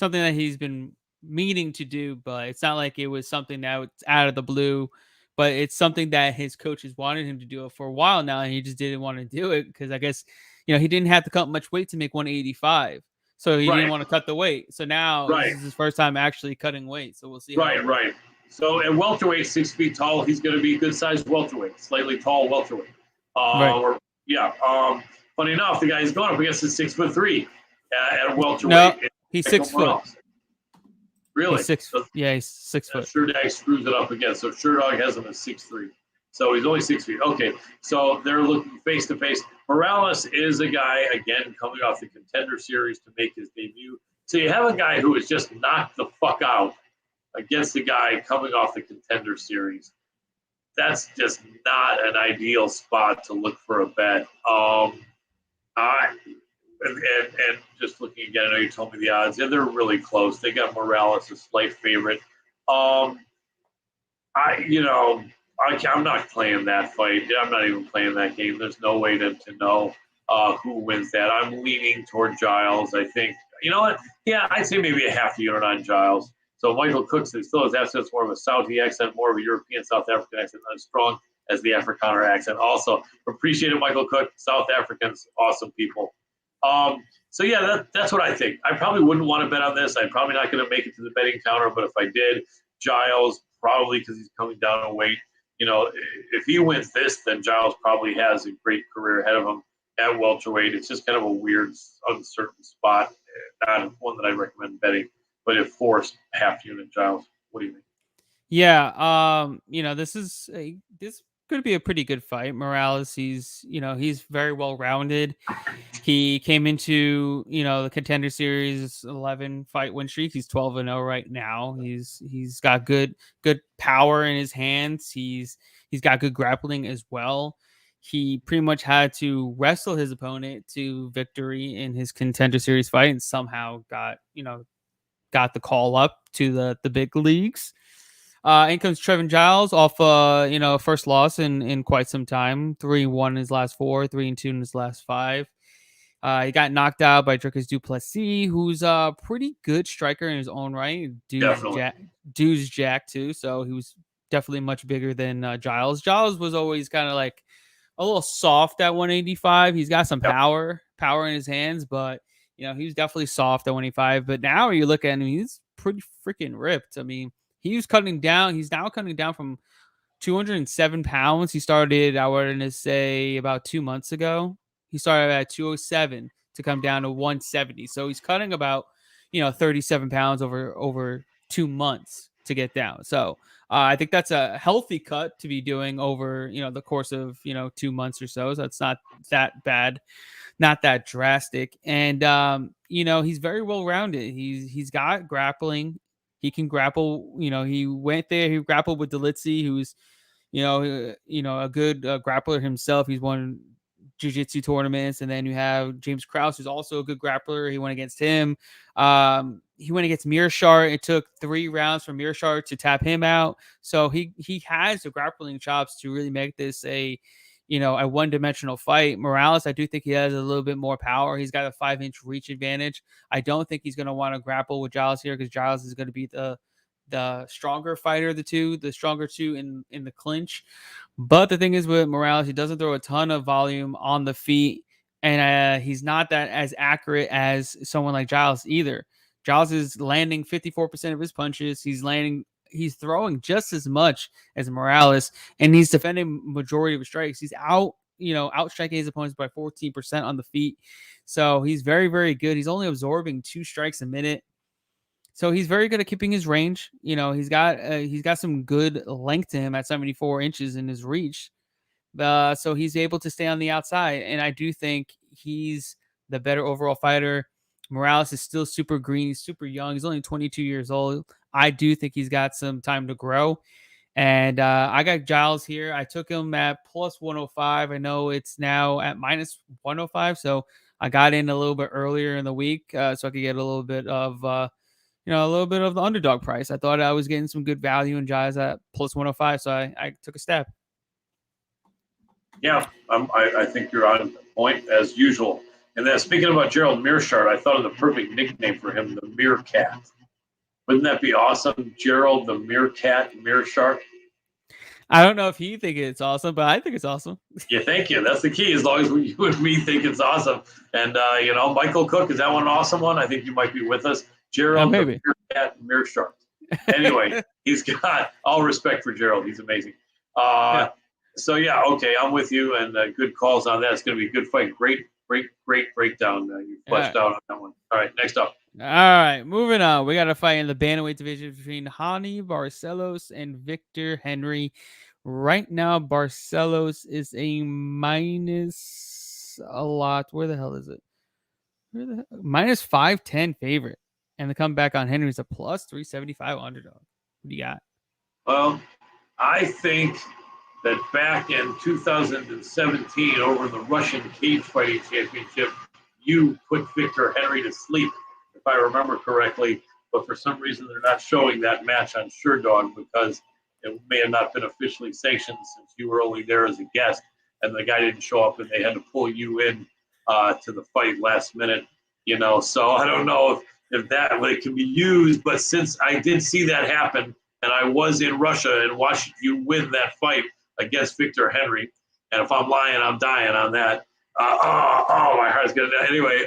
he's been meaning to do, but it's not like it was something that was out of the blue. But it's something that his coaches wanted him to do it for a while now, and he just didn't want to do it because I guess he didn't have to cut much weight to make 185. So he didn't want to cut the weight. So now this is his first time actually cutting weight. So we'll see. Right. So at welterweight, 6 feet tall, he's going to be a good sized welterweight, slightly tall welterweight. Funny enough, the guy he's going up against is 6'3" at welterweight. No, he's 6 foot. Really? He's 6 foot. Yeah, he's 6 foot. Sherdog screws it up again. So Sherdog has him at 6'3". So he's only 6 feet. Okay. So they're looking face to face. Morales is a guy, again, coming off the Contender Series to make his debut. So you have a guy who is just knocked the fuck out against a guy coming off the Contender Series. That's just not an ideal spot to look for a bet. And just looking again, I know you told me the odds, and they're really close. They got Morales a slight favorite. I'm not playing that fight. I'm not even playing that game. There's no way to know who wins that. I'm leaning toward Giles. I think. You know what? Yeah, I'd say maybe a half unit on Giles. So Michael Cook still has accents, more of a Saudi accent, more of a European South African accent, not as strong as the Afrikaner accent. Also, appreciate it, Michael Cook. South Africans, awesome people. That's what I think. I probably wouldn't want to bet on this. I'm probably not going to make it to the betting counter, but if I did, Giles, probably because he's coming down in weight. If he wins this, then Giles probably has a great career ahead of him at welterweight. It's just kind of a weird, uncertain spot. Not one that I recommend betting, but if forced, half unit Giles. What do you think? Yeah, this could be a pretty good fight. Morales, he's very well rounded. He came into the Contender Series 11 fight win streak. He's 12-0 right now. He's got good power in his hands. He's got good grappling as well. He pretty much had to wrestle his opponent to victory in his Contender Series fight, and somehow got the call up to the big leagues. In comes Trevin Giles off first loss in quite some time. 3-1 in his last 4, 3-2 in his last 5. He got knocked out by Dricus Du Plessis, who's a pretty good striker in his own right. Dude's Jack too, so he was definitely much bigger than Giles. Giles was always kind of like a little soft at 185. He's got some power in his hands, but he was definitely soft at 185. But now you look at him, he's pretty freaking ripped. I mean, he's now cutting down from 207 pounds. He started, I want to say, about 2 months ago. He started at 207 to come down to 170. So he's cutting about, 37 pounds over 2 months to get down. So I think that's a healthy cut to be doing over, the course of, 2 months or so. So that's not that bad, not that drastic. And, he's very well rounded. He's got grappling. He can grapple. He went there. He grappled with Delitzi, who's, a good grappler himself. He's won jiu-jitsu tournaments. And then you have James Krause, who's also a good grappler. He went against him. He went against Mearshart. It took 3 rounds for Mearshart to tap him out. So he has the grappling chops to really make this a one-dimensional fight. Morales, I do think he has a little bit more power. He's got a 5-inch reach advantage. I don't think he's going to want to grapple with Giles here because Giles is going to be the stronger fighter of the two, the stronger two in the clinch. But the thing is with Morales, he doesn't throw a ton of volume on the feet, and he's not that as accurate as someone like Giles either. Giles is landing 54% of his punches. He's throwing just as much as Morales, and he's defending majority of his strikes. He's outstriking his opponents by 14% on the feet. So he's very, very good. He's only absorbing 2 strikes a minute. So he's very good at keeping his range. He's got some good length to him at 74 inches in his reach. So he's able to stay on the outside, and I do think he's the better overall fighter. Morales is still super green. He's super young. He's only 22 years old. I do think he's got some time to grow. And I got Giles here. I took him at plus 105. I know it's now at minus 105. So I got in a little bit earlier in the week so I could get a little bit of, a little bit of the underdog price. I thought I was getting some good value in Giles at plus 105. So I took a stab. Yeah, I think you're on point as usual. And then speaking about Gerald Meerschaert, I thought of the perfect nickname for him, the Meerkat. Wouldn't that be awesome? Gerald the Meerkat Meerschaert. I don't know if you think it's awesome, but I think it's awesome. Yeah, thank you. That's the key. As long as you and me think it's awesome. And, Michael Cook, is that one an awesome one? I think you might be with us. Gerald the Meerkat Meerschaert. Anyway, he's got all respect for Gerald. He's amazing. Yeah. So, yeah, okay, I'm with you, and good calls on that. It's going to be a good fight. Great breakdown. You fleshed out on that one. All right, next up. All right, moving on. We got a fight in the bantamweight division between Hani Barcelos and Victor Henry. Right now, Barcelos is a minus a lot. Where the hell is it? Minus 510 favorite. And the comeback on Henry is a plus 375 underdog. What do you got? Well, I think that back in 2017 over the Russian Cage Fighting Championship, you put Victor Henry to sleep, if I remember correctly. But for some reason, they're not showing that match on SureDog because it may have not been officially sanctioned since you were only there as a guest and the guy didn't show up and they had to pull you in to the fight last minute. So I don't know if that it can be used. But since I did see that happen and I was in Russia and watched you win that fight against Victor Henry, and if I'm lying, I'm dying on that. My heart's gonna die. Anyway,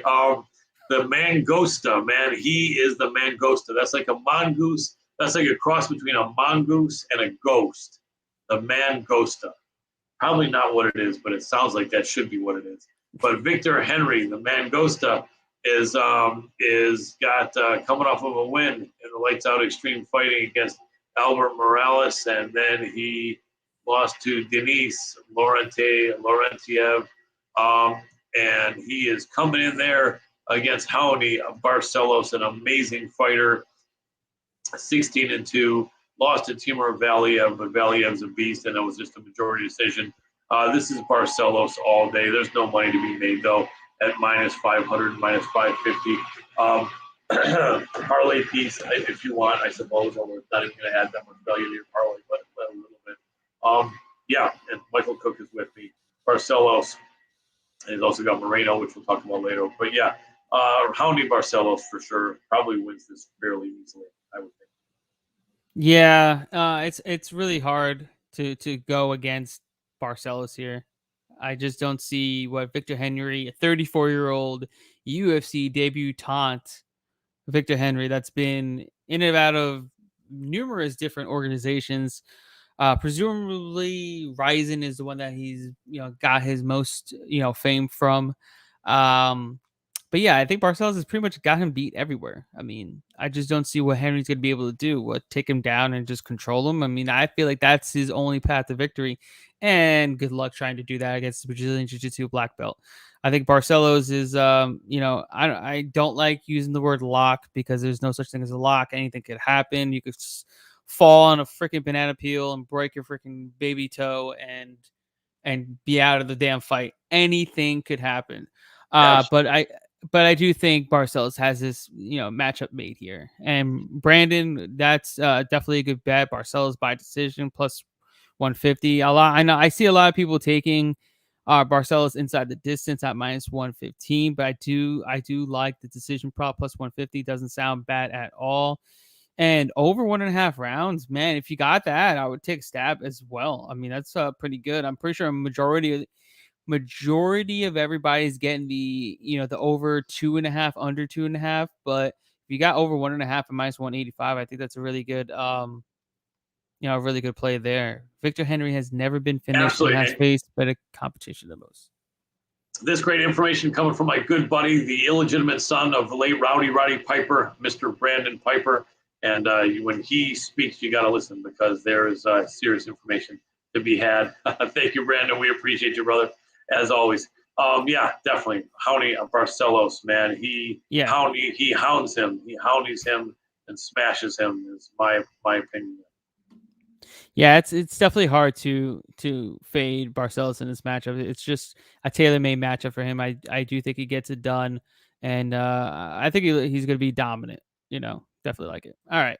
the Mangosta, man, he is the Mangosta. That's like a mongoose. That's like a cross between a mongoose and a ghost. The Mangosta. Probably not what it is, but it sounds like that should be what it is. But Victor Henry, the Mangosta, is got coming off of a win in the Lights Out Extreme Fighting against Albert Morales, and then he lost to Denis Laurentiev, and he is coming in there against Hani Barcelos, an amazing fighter, 16-2, lost to Timur Valiev, but Valiev's a beast, and it was just a majority decision. This is Barcelos all day. There's no money to be made, though, at minus 500, minus 550. Parlay piece, if you want, I suppose, although it's not even going to add that much value to your parlay, but a little bit. Yeah, and Michael Cook is with me. Barcelos, and he's also got Moreno, which we'll talk about later. But yeah, Hounding Barcelos for sure probably wins this fairly easily, I would think. Yeah, it's really hard to go against Barcelos here. I just don't see what Victor Henry, a 34-year-old UFC debutante, Victor Henry, that's been in and out of numerous different organizations. Presumably Ryzen is the one that he's got his most fame from. But yeah, I think Barcelos has pretty much got him beat everywhere. I mean, I just don't see what Henry's going to be able to do. What, take him down and just control him? I mean, I feel like that's his only path to victory. And good luck trying to do that against the Brazilian Jiu-Jitsu black belt. I think Barcelos is, I don't like using the word lock because there's no such thing as a lock. Anything could happen. You could fall on a freaking banana peel and break your freaking baby toe and be out of the damn fight. Anything could happen. But I do think Barcelos has this, matchup made here. And Brandon, that's definitely a good bet. Barcelos by decision plus 150. I know I see a lot of people taking Barcelos inside the distance at minus 115, but I do like the decision prop plus 150. Doesn't sound bad at all. And over 1.5 rounds, man, if you got that, I would take a stab as well. I mean, that's pretty good. I'm pretty sure a majority of everybody's getting the the over 2.5, under 2.5. But if you got over 1.5 and minus 185, I think that's a really good a really good play there. Victor Henry has never been finished and has faced better competition than most. this great information coming from my good buddy, the illegitimate son of the late Roddy Piper, Mr. Brandon Piper. And when he speaks, you got to listen because there is serious information to be had. Thank you, Brandon. We appreciate you, brother, as always. Yeah, definitely. Hounding Barcelos, man. He hounds him. He houndies him and smashes him. Is my opinion. Yeah, it's definitely hard to fade Barcelos in this matchup. It's just a tailor-made matchup for him. I do think he gets it done, and I think he's going to be dominant. Definitely like it. All right.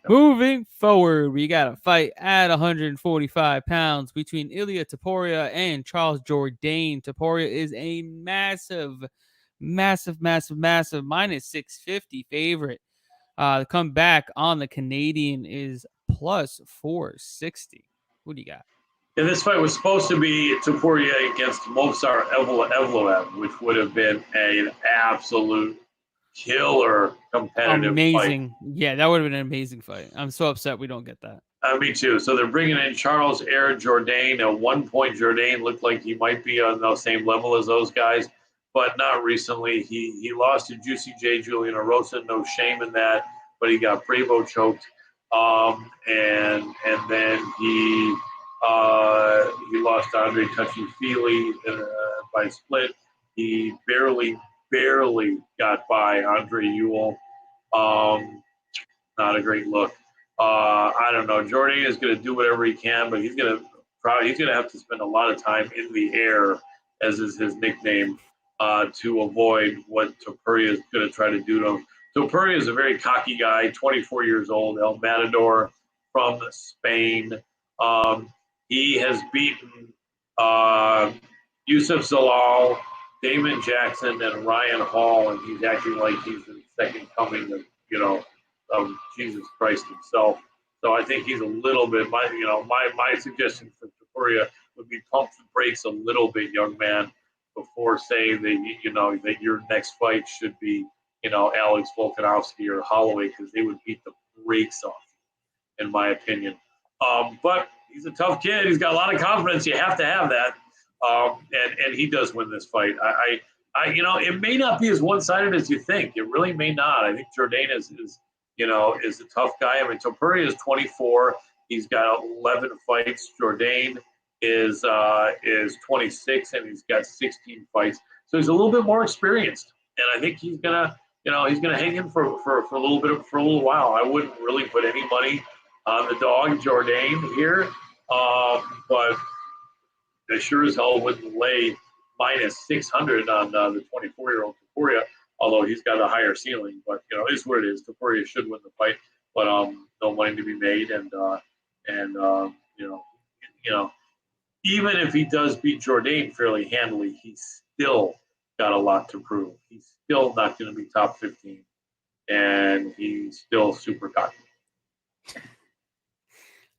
Moving forward, we got a fight at 145 pounds between Ilia Topuria and Charles Jourdain. Topuria is a massive minus 650 favorite. The comeback on the Canadian is plus 460. Who do you got? And this fight was supposed to be Topuria against Movsar Evloev, which would have been an absolute killer competitive amazing fight. Yeah, that would have been an amazing fight. I'm so upset we don't get that. Me too. So they're bringing in Charles Jourdain. At one point, Jourdain looked like he might be on the same level as those guys, but not recently. He lost to Juicy J. Julian Erosa. No shame in that, but he got Bravo choked. And then he lost to Andre Touchy-Feely by split. He barely got by Andre Ewell. Not a great look. I don't know. Jourdain is going to do whatever he can, but he's going to have to spend a lot of time in the air, as is his nickname, to avoid what Topuria is going to try to do to him. Topuria is a very cocky guy, 24 years old, El Matador from Spain. He has beaten Yusuf Zalal, Damon Jackson, and Ryan Hall, and he's acting like he's the second coming of Jesus Christ himself. So I think he's a little bit. My suggestion for Topuria would be pump the brakes a little bit, young man, before saying that that your next fight should be Alex Volkanovski or Holloway, because they would beat the brakes off, in my opinion. But he's a tough kid. He's got a lot of confidence. You have to have that. And he does win this fight. It may not be as one-sided as you think. It really may not. I think Jourdain is a tough guy. I mean, Topuria is 24. He's got 11 fights. Jourdain is 26, and he's got 16 fights. So he's a little bit more experienced, and I think he's gonna hang in for a little while. I wouldn't really put any money on the dog Jourdain here, but I sure as hell wouldn't lay minus 600 on the 24-year-old Topuria, although he's got a higher ceiling. But it is what it is. Topuria should win the fight, but no money to be made, and even if he does beat Jourdain fairly handily, he's still got a lot to prove. He's still not going to be top 15, and he's still super cocky.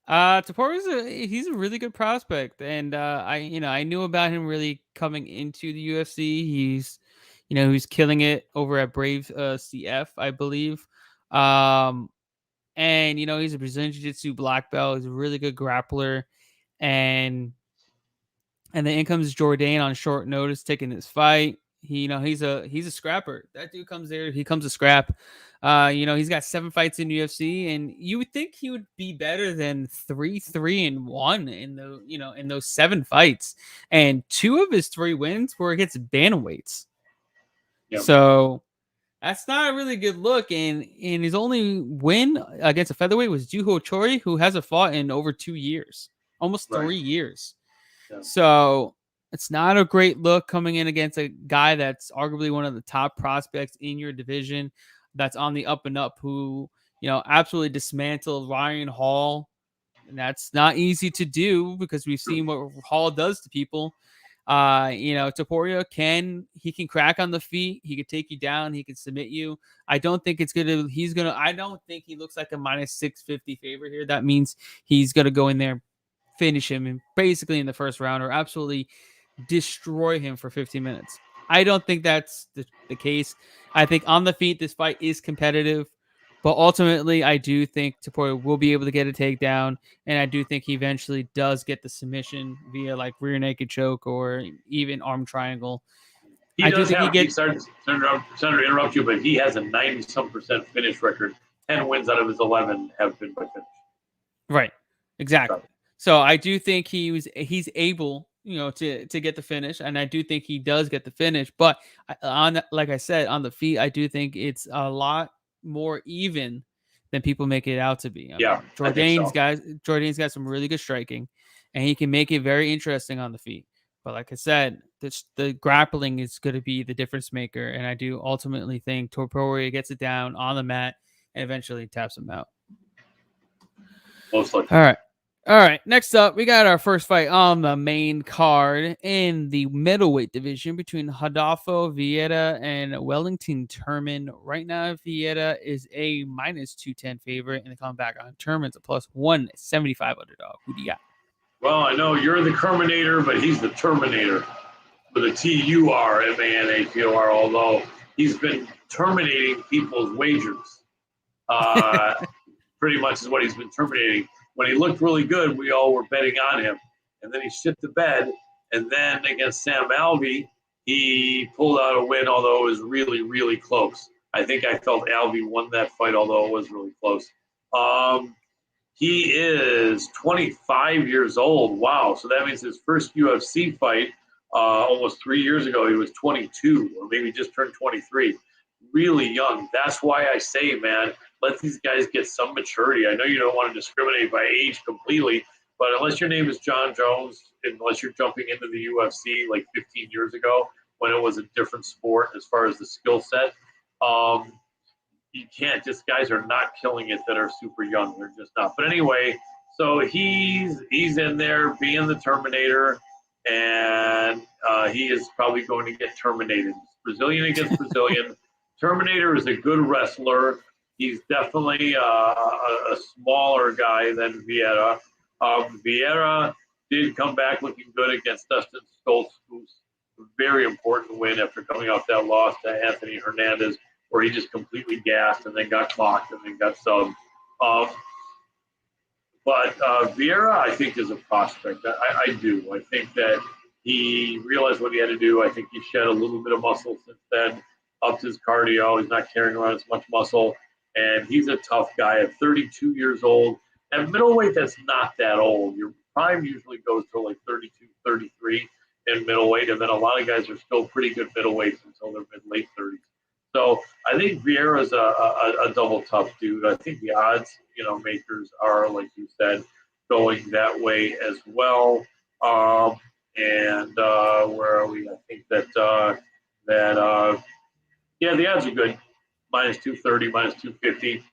Topuria he's a really good prospect, and I knew about him really coming into the UFC. He's killing it over at Brave CF, I believe. And he's a Brazilian Jiu-Jitsu black belt. He's a really good grappler, and then in comes Jourdain on short notice taking this fight. He's a scrapper. That dude comes there, he comes to scrap. He's got 7 fights in UFC, and you would think he would be better than 3-1 in those 7 fights. And 2 of his 3 wins were against bantamweights. Yep. So that's not a really good look. And his only win against a featherweight was Juho Choi, who hasn't fought in over 2 years, almost 3 years. Yeah. So it's not a great look coming in against a guy that's arguably one of the top prospects in your division, that's on the up and up, who, absolutely dismantled Ryan Hall. And that's not easy to do, because we've seen what Hall does to people. Topuria can crack on the feet. He could take you down. He could submit you. I don't think I don't think he looks like a minus 650 favorite here. That means he's going to go in there, finish him basically in the first round, or absolutely destroy him for 15 minutes. I don't think that's the case. I think on the feet, this fight is competitive. But ultimately, I do think Topuria will be able to get a takedown, and I do think he eventually does get the submission via like rear naked choke or even arm triangle. He I do does think he have, he gets started to interrupt you, but he has a 90-some% finish record. 10 wins out of his 11 have been by finish. right, exactly. So I do think he's able, to get the finish, and I do think he does get the finish. But like I said, on the feet, I do think it's a lot more even than people make it out to be. I Yeah, mean, I think so. Jourdain's got some really good striking, and he can make it very interesting on the feet. But like I said, the grappling is going to be the difference maker, and I do ultimately think Topuria gets it down on the mat and eventually taps him out. Most likely. All right. All right. Next up, we got our first fight on the main card in the middleweight division between Rodolfo Vieira and Wellington Turman. Right now, Vieira is a -210 favorite, and the comeback on Turman's a +175 underdog. Who do you got? Well, I know you're the Terminator, but he's the Terminator with a Turmanator, although he's been terminating people's wagers. Pretty much is what he's been terminating. When he looked really good, we all were betting on him. And then he shit the bed. And then against Sam Alvey, he pulled out a win, although it was really, really close. I think I felt Alvey won that fight, although it was really close. He is 25 years old. Wow. So that means his first UFC fight almost 3 years ago, he was 22, or maybe just turned 23. Really young. That's why I say, man, let these guys get some maturity. I know you don't want to discriminate by age completely, but unless your name is John Jones, unless you're jumping into the UFC like 15 years ago when it was a different sport as far as the skill set, you can't. Just guys are not killing it that are super young. They're just not. But anyway, so he's in there being the Terminator, and he is probably going to get terminated. Brazilian against Brazilian. Terminator is a good wrestler. He's definitely a smaller guy than Vieira. Vieira did come back looking good against Dustin Stoltz, who's a very important win after coming off that loss to Anthony Hernandez, where he just completely gassed and then got clocked and then got subbed. But Vieira, I think, is a prospect. I do. I think that he realized what he had to do. I think he shed a little bit of muscle since then, upped his cardio. He's not carrying around as much muscle. And he's a tough guy at 32 years old. At middleweight, that's not that old. Your prime usually goes to like 32, 33 in middleweight. And then a lot of guys are still pretty good middleweights until they're mid-late 30s. So I think Vieira's a double tough dude. I think the odds, makers are, like you said, going that way as well. And where are we? I think that the odds are good. -230, -250.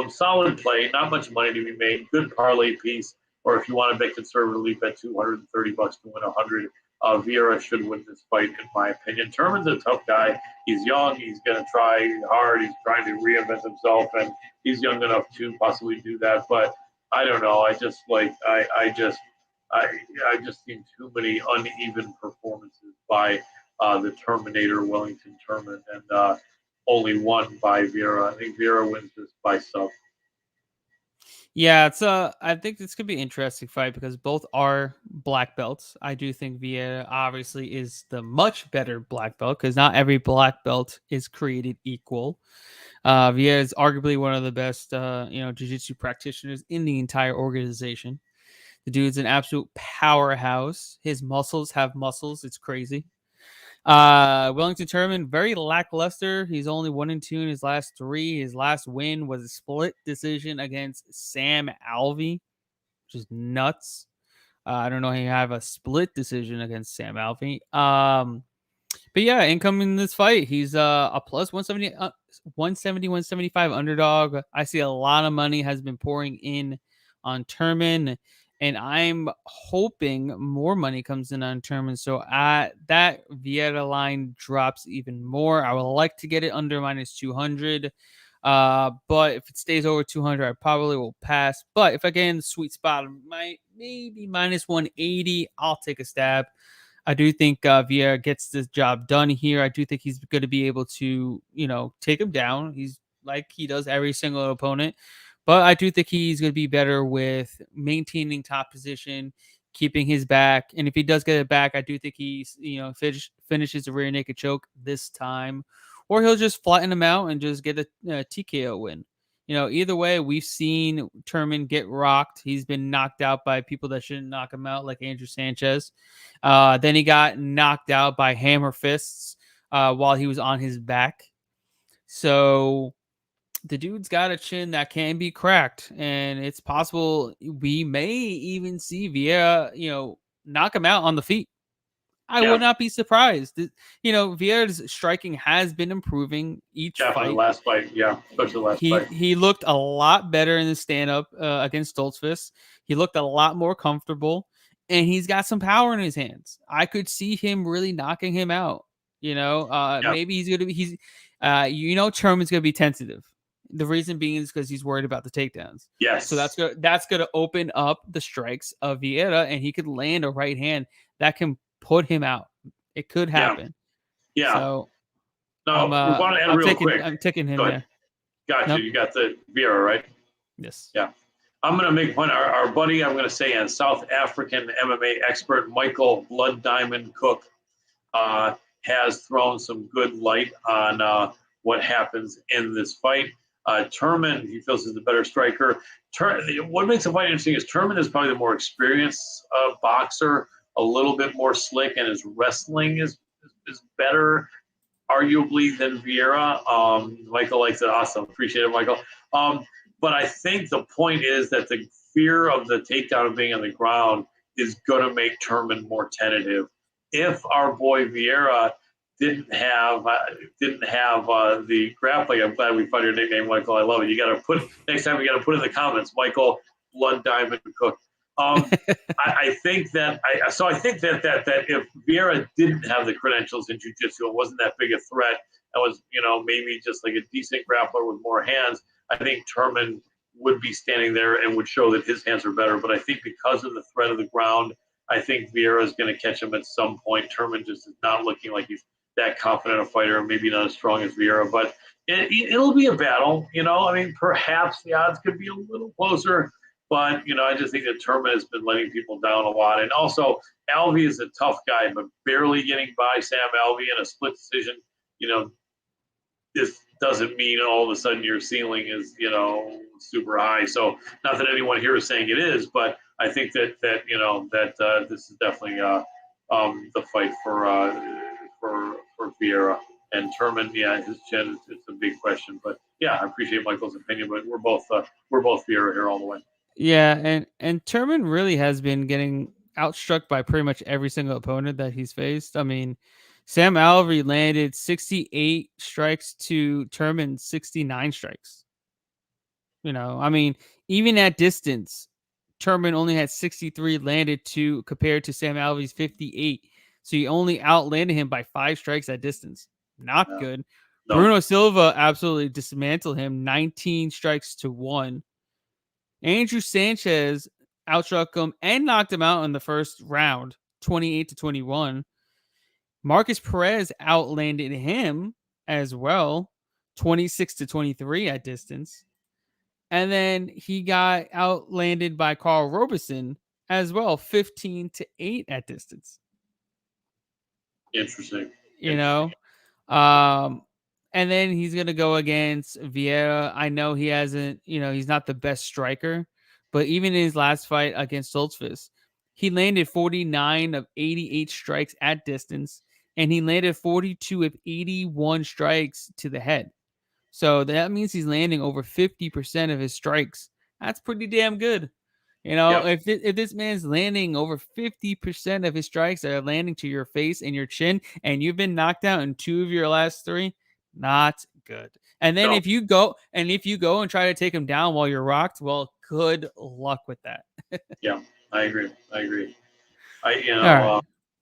Solid play, not much money to be made. Good parlay piece, or if you want to bet conservatively, bet $230 to win 100. Vieira should win this fight, in my opinion. Turman's a tough guy. He's young. He's going to try hard. He's trying to reinvent himself, and he's young enough to possibly do that. But I don't know. I just seen too many uneven performances by the Terminator, Wellington Turman, and only one by Vieira. I think Vieira wins this by sub. Yeah, I think this could be an interesting fight because both are black belts. I do think Vieira obviously is the much better black belt because not every black belt is created equal. Vieira is arguably one of the best, jiu-jitsu practitioners in the entire organization. The dude's an absolute powerhouse. His muscles have muscles. It's crazy. Wellington Turman, very lackluster. He's only 1-2 in his last 3. His last win was a split decision against Sam Alvey, which is nuts. I don't know how you have a split decision against Sam Alvey. But yeah, income in this fight, he's a plus 170, 175 underdog. I see a lot of money has been pouring in on Turman. And I'm hoping more money comes in on Turman. So that Vieira line drops even more. I would like to get it under -200. But if it stays over 200, I probably will pass. But if I get in the sweet spot, maybe -180, I'll take a stab. I do think Vieira gets this job done here. I do think he's going to be able to, take him down. He's like he does every single opponent. But I do think he's going to be better with maintaining top position, keeping his back. And if he does get it back, I do think he's, finishes a rear naked choke this time. Or he'll just flatten him out and just get a TKO win. Either way, we've seen Turman get rocked. He's been knocked out by people that shouldn't knock him out, like Andrew Sanchez. Then he got knocked out by hammer fists while he was on his back. So the dude's got a chin that can be cracked, and it's possible we may even see Vieira, knock him out on the feet. I would not be surprised. Vieira's striking has been improving each fight. Last fight, especially last fight. He looked a lot better in the stand-up against Stoltzfus. He looked a lot more comfortable, and he's got some power in his hands. I could see him really knocking him out. Maybe he's gonna be. Turman's gonna be tentative. The reason being is because he's worried about the takedowns. Yes. So that's gonna open up the strikes of Vieira, and he could land a right hand that can put him out. It could happen. Yeah. So no, I'm taking him there. Gotcha. Nope. You got the Vieira, right? Yes. Yeah. I'm going to make one. Our buddy, I'm going to say, and South African MMA expert Michael Blood Diamond Cook has thrown some good light on what happens in this fight. Turman, he feels, is the better striker. What makes the fight interesting is Turman is probably the more experienced boxer, a little bit more slick, and his wrestling is better, arguably, than Vieira. Michael likes it. Awesome. Appreciate it, Michael. But I think the point is that the fear of the takedown of being on the ground is going to make Turman more tentative. If our boy Vieira didn't have the grappling, I'm glad we found your nickname, Michael. I love it. You got to next time you got to put in the comments, Michael Blood Diamond Cook. I think that if Vieira didn't have the credentials in jiu-jitsu and wasn't that big a threat, and was maybe just like a decent grappler with more hands, I think Turman would be standing there and would show that his hands are better. But I think because of the threat of the ground, I think Vieira is going to catch him at some point. Turman just is not looking like he's that confident a fighter, maybe not as strong as Vieira, but it'll be a battle. Perhaps the odds could be a little closer. But, I just think that Turman has been letting people down a lot. And also, Alvey is a tough guy, but barely getting by Sam Alvey in a split decision. This doesn't mean all of a sudden your ceiling is, super high. So not that anyone here is saying it is, but I think that this is definitely the fight for Vieira. And Turman, his chin, it's a big question. But, I appreciate Michael's opinion, but we're both Vieira here all the way. Yeah, and Turman really has been getting outstruck by pretty much every single opponent that he's faced. Sam Alvey landed 68 strikes to Turman's 69 strikes. Even at distance, Turman only had 63 landed compared to Sam Alvey's 58. So he only outlanded him by 5 strikes at distance. Not good. No. Bruno Silva absolutely dismantled him, 19 strikes to 1. Andrew Sanchez outstruck him and knocked him out in the first round, 28-21. Marcus Perez outlanded him as well, 26-23 at distance. And then he got outlanded by Carl Robeson as well, 15-8 at distance. Interesting. And then he's going to go against Vieira. I know he hasn't, he's not the best striker, but even in his last fight against Stoltzfus, he landed 49 of 88 strikes at distance, and he landed 42 of 81 strikes to the head. So that means he's landing over 50% of his strikes. That's pretty damn good. If this man's landing over 50% of his strikes that are landing to your face and your chin, and you've been knocked out in 2 of your last 3, not good. And then if you go and try to take him down while you're rocked, well, good luck with that. Yeah, I agree.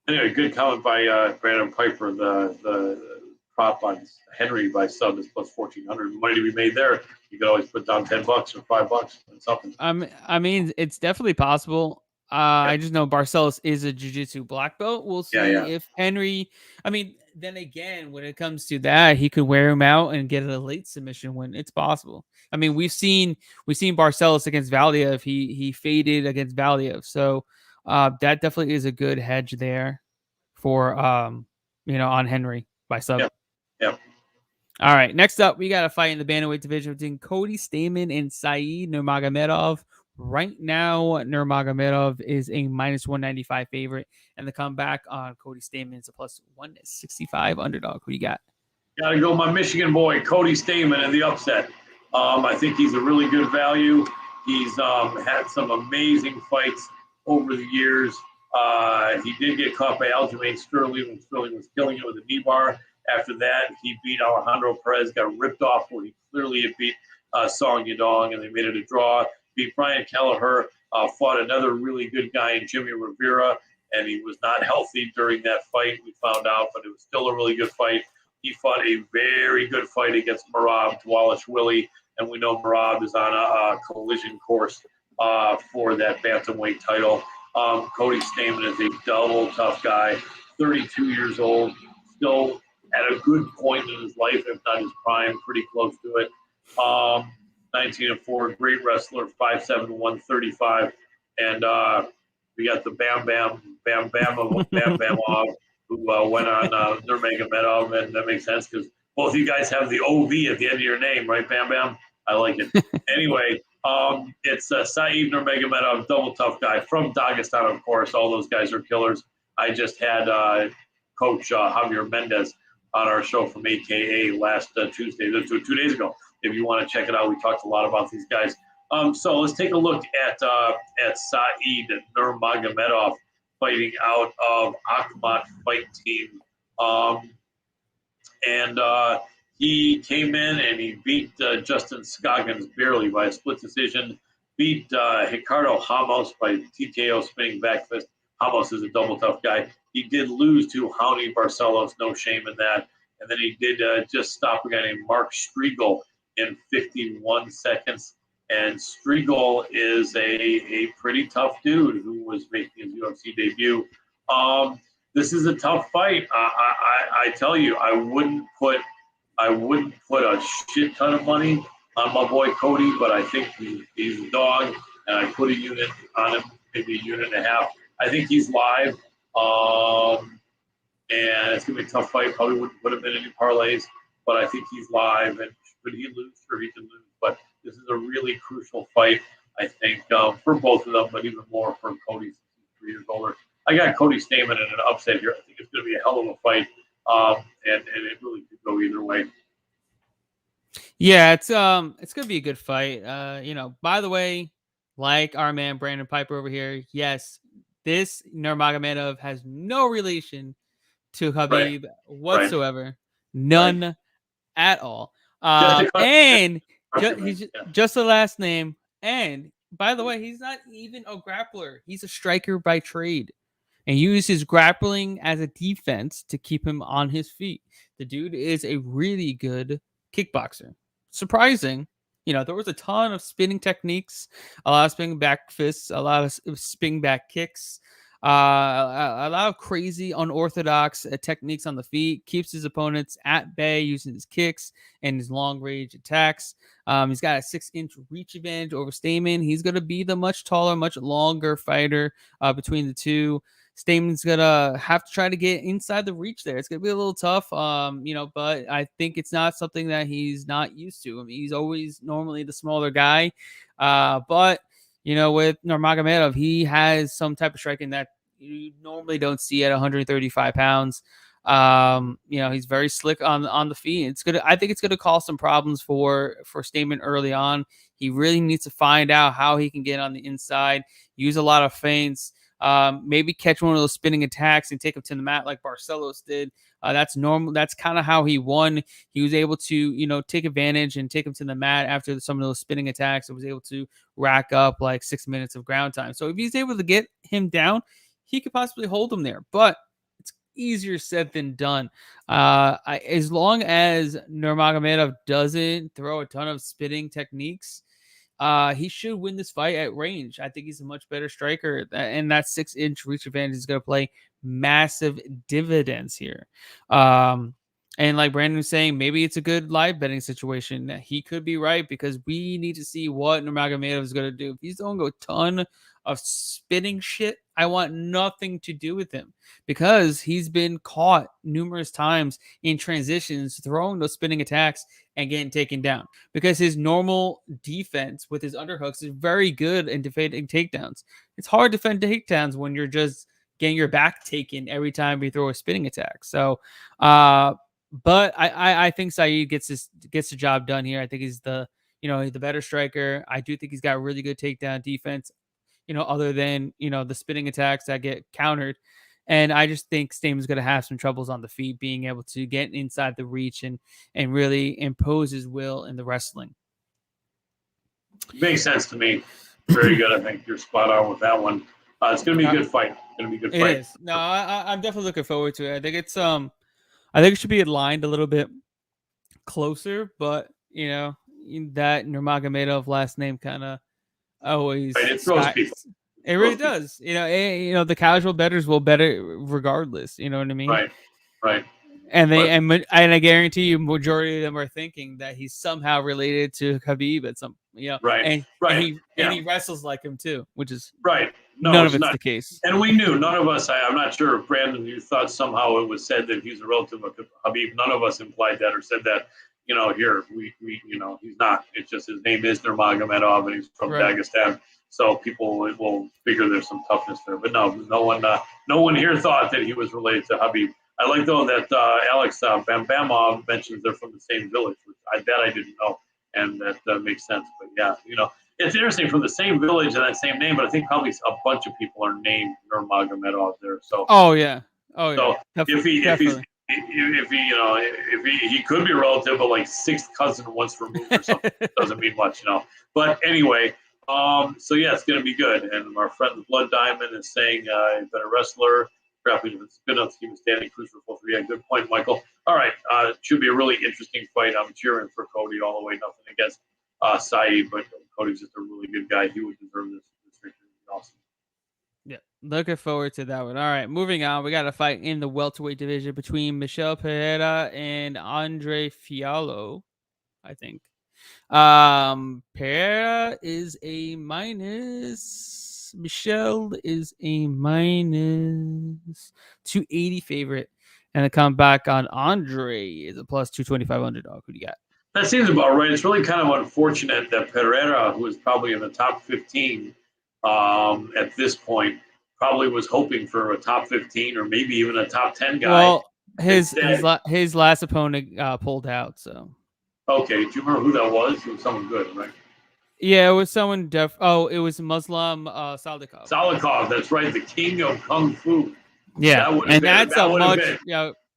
Anyway, good comment by Brandon Piper. The prop on Henry by sub is plus 1,400. Money to be made there. You could always put down $10 or $5 and something. It's definitely possible. I just know Barcelos is a jiu-jitsu black belt. We'll see if Henry. I mean, then again, when it comes to that, he could wear him out and get a late submission when it's possible. I mean, we've seen Barcelos against Valiev. He faded against Valiev, so that definitely is a good hedge there for on Henry by sub. Yep. All right, next up, we got a fight in the bantamweight division between Cody Stamann and Said Nurmagomedov. Right now, Nurmagomedov is a minus 195 favorite, and the comeback on Cody Stamann is a plus 165 underdog. Who you got? Got to go my Michigan boy, Cody Stamann, in the upset. I think he's a really good value. He's had some amazing fights over the years. He did get caught by Aljamain Sterling when Sterling was killing him with a knee bar. After that, he beat Alejandro Perez, got ripped off where he clearly had beat Song Yadong, and they made it a draw. Beat Brian Kelleher, fought another really good guy in Jimmy Rivera, and he was not healthy during that fight, we found out, but it was still a really good fight. He fought a very good fight against Merab Dvalishvili, and we know Merab is on a collision course for that bantamweight title. Cody Stamann is a double tough guy, 32 years old, still at a good point in his life, if not his prime, pretty close to it. 19-4, great wrestler, 5'7", 135. And we got the Bam Bamov, who went on Nurmagomedov, and that makes sense because both you guys have the OV at the end of your name, right, Bam Bam? I like it. Anyway, it's Said Nurmagomedov, double tough guy from Dagestan, of course. All those guys are killers. I just had Coach Javier Mendez on our show from AKA last Tuesday, 2 days ago. If you want to check it out, we talked a lot about these guys. So let's take a look at Said Nurmagomedov fighting out of Akhmat Fight Team. He came in and he beat Justin Scoggins barely by a split decision, beat Ricardo Ramos by TKO spinning back fist. Ramos is a double tough guy. He did lose to Raoni Barcelos, no shame in that. And then he did just stop a guy named Mark Striegel in 51 seconds. And Striegel is a pretty tough dude who was making his UFC debut. This is a tough fight. I tell you, I wouldn't put a shit ton of money on my boy Cody, but I think he's a dog, and I put a unit on him, maybe a unit and a half. I think he's live, and it's gonna be a tough fight. Probably wouldn't put him in any parlays, but I think he's live. And could he lose? Sure, he can lose. But this is a really crucial fight, I think, for both of them, but even more for Cody, since he's 3 years older. I got Cody Stamann in an upset here. I think it's going to be a hell of a fight, and it really could go either way. Yeah, it's gonna be a good fight. By the way, like our man Brandon Piper over here, yes, this Nurmagomedov has no relation to Khabib whatsoever, right. None at all. And he's just the last name. And by the way, he's not even a grappler; he's a striker by trade, and uses his grappling as a defense to keep him on his feet. The dude is a really good kickboxer. Surprising, there was a ton of spinning techniques, a lot of spinning back fists, a lot of spinning back kicks, a lot of crazy unorthodox techniques on the feet. Keeps his opponents at bay using his kicks and his long range attacks. He's got a 6-inch reach advantage over Stamann. He's going to be the much taller, much longer fighter between the two. Stamann's gonna have to try to get inside the reach there. It's gonna be a little tough, but I think it's not something that he's not used to. I mean, he's always normally the smaller guy, but with Nurmagomedov, he has some type of striking that you normally don't see at 135 pounds. He's very slick on the feet. I think it's gonna cause some problems for Stamann early on. He really needs to find out how he can get on the inside, use a lot of feints. Maybe catch one of those spinning attacks and take him to the mat like Barcelos did. That's normal. That's kind of how he won. He was able to, take advantage and take him to the mat after some of those spinning attacks and was able to rack up like 6 minutes of ground time. So if he's able to get him down, he could possibly hold him there, but it's easier said than done. As long as Nurmagomedov doesn't throw a ton of spinning techniques, he should win this fight at range. I think he's a much better striker, and that 6-inch reach advantage is going to play massive dividends here. And like Brandon was saying, maybe it's a good live betting situation. He could be right because we need to see what Nurmagomedov is going to do. If he's doing a ton of spinning shit, I want nothing to do with him because he's been caught numerous times in transitions, throwing those spinning attacks and getting taken down because his normal defense with his underhooks is very good in defending takedowns. It's hard to defend takedowns when you're just getting your back taken every time you throw a spinning attack. So, but I think Saeed gets the job done here. I think he's the better striker. I do think he's got really good takedown defense, other than, the spinning attacks that get countered. And I just think Staman's going to have some troubles on the feet, being able to get inside the reach and really impose his will in the wrestling. Makes sense to me. Very good. I think you're spot on with that one. It's going to be a good fight. It is. No, I'm definitely looking forward to it. I think it should be aligned a little bit closer, but that Nurmagomedov last name kind of always it throws people. It really does. The casual bettors will bet it regardless. You know what I mean? Right. And I guarantee you, majority of them are thinking that he's somehow related to Khabib at some, right. And he wrestles like him too, which is right. No, none of it's the case. And we knew, none of us. I'm not sure if Brandon, you thought somehow it was said that he's a relative of Khabib. None of us implied that or said that. Here we he's not. It's just his name is Nurmagomedov and he's from Dagestan. So people will figure there's some toughness there. But no one here thought that he was related to Khabib. I like though that Alex Bambamov mentions they're from the same village, which I didn't know, and that makes sense. But yeah, it's interesting, from the same village and that same name, but I think probably a bunch of people are named Nurmagomedov there. So so if he could be a relative, but like sixth cousin once removed or something, doesn't mean much, But anyway, so yeah, it's gonna be good. And our friend Blood Diamond is saying he's been a wrestler, grappling with spin-ups, he was standing cruise for 4-3. Yeah, good point, Michael. All right, should be a really interesting fight. I'm cheering for Cody all the way. Nothing against Saeed, but Cody's just a really good guy. He would deserve this victory. Awesome. Yeah, looking forward to that one. All right, moving on. We got a fight in the welterweight division between Michel Pereira and Andre Fialho, I think. Pereira is a minus. Michel is a minus 280 favorite. And a comeback on Andre is a plus 225 underdog. Who do you got? That seems about right. It's really kind of unfortunate that Pereira, who is probably in the top 15 at this point, probably was hoping for a top 15 or maybe even a top 10 guy. Well, his last opponent pulled out, so. Okay, do you remember who that was? It was someone good, right? Yeah, it was someone it was Muslim Saldikov. Saldikov, that's right, the king of Kung Fu. Yeah, that would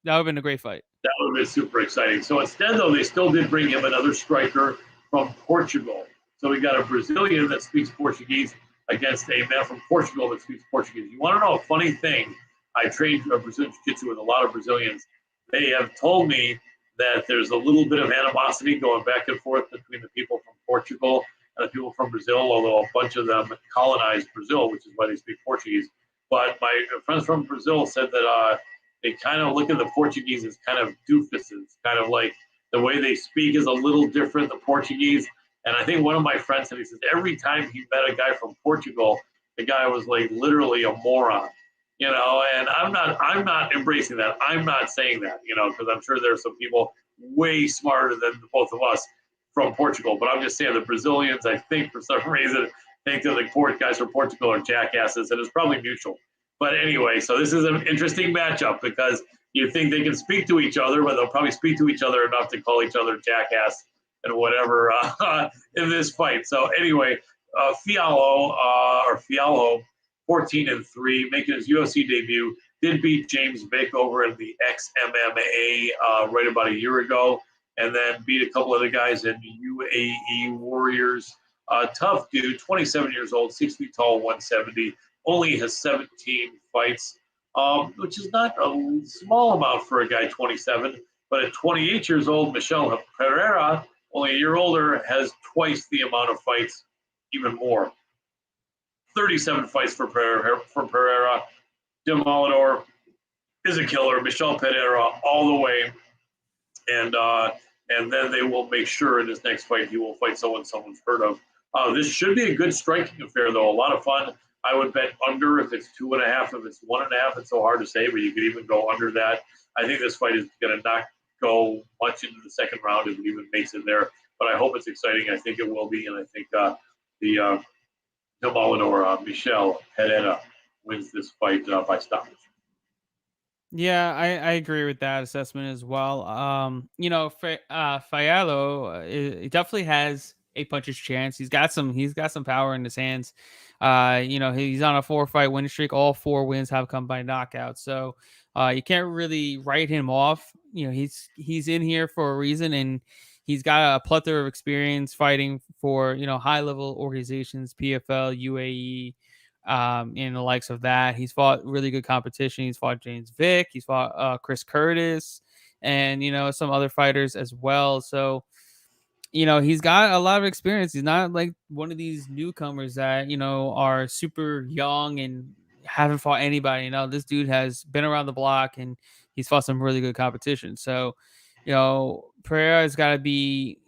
have been a great fight. That would have been super exciting. So instead, though, they still did bring him another striker from Portugal. So we got a Brazilian that speaks Portuguese against a man from Portugal that speaks Portuguese. You want to know a funny thing? I trained Brazilian Jiu-Jitsu with a lot of Brazilians. They have told me that there's a little bit of animosity going back and forth between the people from Portugal and the people from Brazil, although a bunch of them colonized Brazil, which is why they speak Portuguese. But my friends from Brazil said that they kind of look at the Portuguese as kind of doofuses, kind of like the way they speak is a little different, the Portuguese. And I think one of my friends said, he says, every time he met a guy from Portugal, the guy was like literally a moron, and I'm not embracing that. I'm not saying that, because I'm sure there's some people way smarter than both of us from Portugal. But I'm just saying the Brazilians, I think for some reason, think that the guys from Portugal are jackasses, and it's probably mutual. But anyway, so this is an interesting matchup because you think they can speak to each other, but they'll probably speak to each other enough to call each other jackass and whatever in this fight. So anyway, Fialho, 14-3, making his UFC debut, did beat James Vick over in the ex-MMA right about a year ago, and then beat a couple other guys in UAE Warriors. Tough dude, 27 years old, 6 feet tall, 170, only has 17 fights, which is not a small amount for a guy 27. But at 28 years old, Michel Pereira, only a year older, has twice the amount of fights even more. 37 fights for Pereira. Demolidor is a killer. Michel Pereira all the way. And then they will make sure in his next fight he will fight someone's heard of. This should be a good striking affair, though. A lot of fun. I would bet under if it's 2.5. If it's 1.5, it's so hard to say, but you could even go under that. I think this fight is going to not go much into the second round if it even makes it there. But I hope it's exciting. I think it will be, and I think the Demolidor, Michel Pereira, wins this fight by stoppage. Yeah, I agree with that assessment as well. Fialo, he definitely has a puncher's chance. He's got some power in his hands. He's on a 4-fight win streak. All 4 wins have come by knockout. So you can't really write him off. He's in here for a reason, and he's got a plethora of experience fighting for high level organizations, PFL, UAE, in the likes of that. He's fought really good competition. He's fought James Vick. He's fought Chris Curtis, and some other fighters as well. So he's got a lot of experience. He's not like one of these newcomers that are super young and haven't fought anybody. This dude has been around the block and he's fought some really good competition. So Pereira's got to be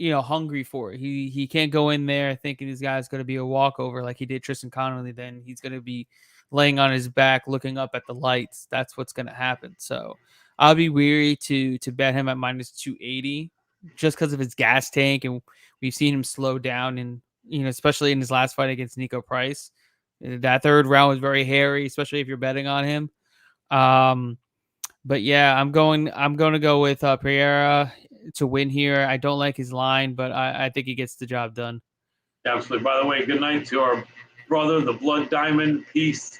hungry for it. He can't go in there thinking this guy's going to be a walkover like he did Tristan Connolly. Then he's going to be laying on his back looking up at the lights. That's what's going to happen. So I'll be weary to bet him at minus 280 just because of his gas tank, and we've seen him slow down, and especially in his last fight against Nico Price. That third round was very hairy, especially if you're betting on him. But yeah, I'm going to go with Pereira to win here. I don't like his line, but I think he gets the job done. Absolutely. By the way, good night to our brother, the Blood Diamond. Peace,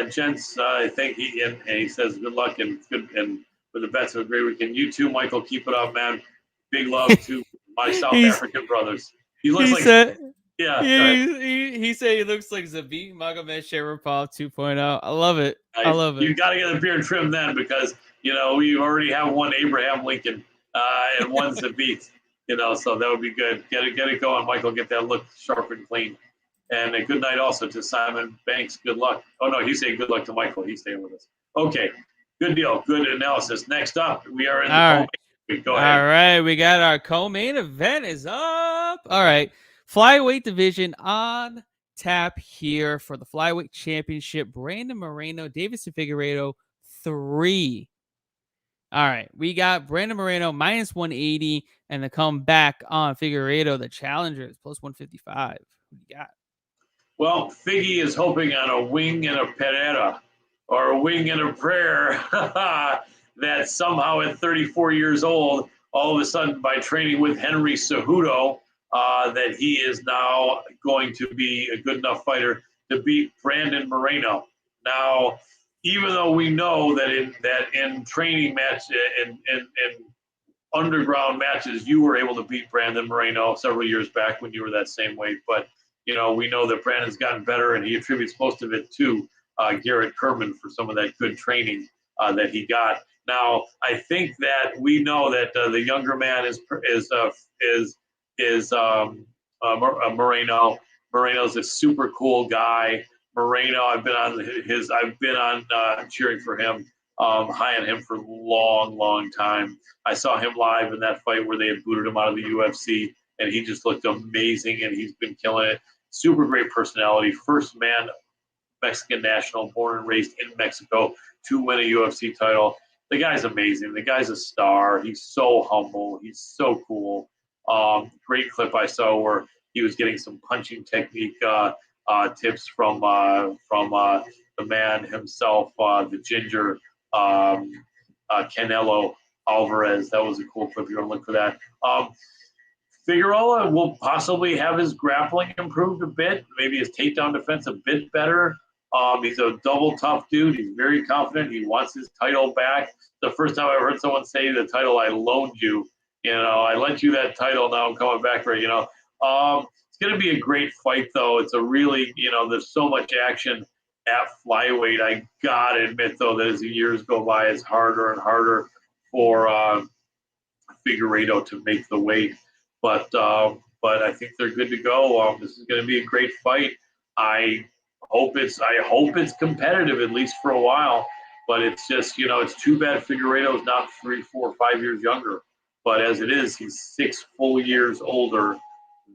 gents. I think he says good luck and good and with the bets of a great weekend. You too, Michael. Keep it up, man. Big love to my South African brothers. He said he said he looks like Zabit Magomed Sharapov 2.0. I love it. I love it. You got to get the beard trimmed then because we already have one Abraham Lincoln and one Zabit. So that would be good. Get it going, Michael. Get that look sharp and clean. And a good night also to Simon Banks. Good luck. Oh no, he's saying good luck to Michael. He's staying with us. Okay, good deal. Good analysis. Next up, we are in the co-main. Go ahead. All right, we got our co-main event is up. All right, flyweight division on tap here for the flyweight championship. Brandon Moreno, Deiveson Figueiredo, 3. All right, we got Brandon Moreno minus 180 and the comeback on Figueiredo, the challenger, is plus 155. Who do you got? Well, Figgy is hoping on a wing and a Pereira or a wing and a prayer that somehow at 34 years old, all of a sudden by training with Henry Cejudo, that he is now going to be a good enough fighter to beat Brandon Moreno. Now, even though we know that in training matches and underground matches, you were able to beat Brandon Moreno several years back when you were that same weight. But, we know that Brandon's gotten better, and he attributes most of it to Garrett Kerman for some of that good training that he got. Now, I think that we know that the younger man is Moreno. Moreno's a super cool guy. Moreno, I've been cheering for him, high on him for a long, long time. I saw him live in that fight where they had booted him out of the UFC, and he just looked amazing, and he's been killing it. Super great personality. First man Mexican national, born and raised in Mexico, to win a UFC title. The guy's amazing. The guy's a star. He's so humble. He's so cool. Great clip I saw where he was getting some punching technique tips from the man himself, the ginger, Canelo Alvarez. That was a cool clip. You're going to look for that. Figueroa will possibly have his grappling improved a bit, maybe his takedown defense a bit better. He's a double tough dude. He's very confident. He wants his title back. The first time I heard someone say the title I loaned you, I lent you that title. Now I'm coming back for it. It's going to be a great fight, though. It's a really, there's so much action at flyweight. I got to admit, though, that as the years go by, it's harder and harder for Figueiredo to make the weight. But but I think they're good to go. This is going to be a great fight. I hope it's competitive at least for a while. But it's just, it's too bad Figueiredo's not 3, 4, 5 years younger. But as it is, he's 6 full years older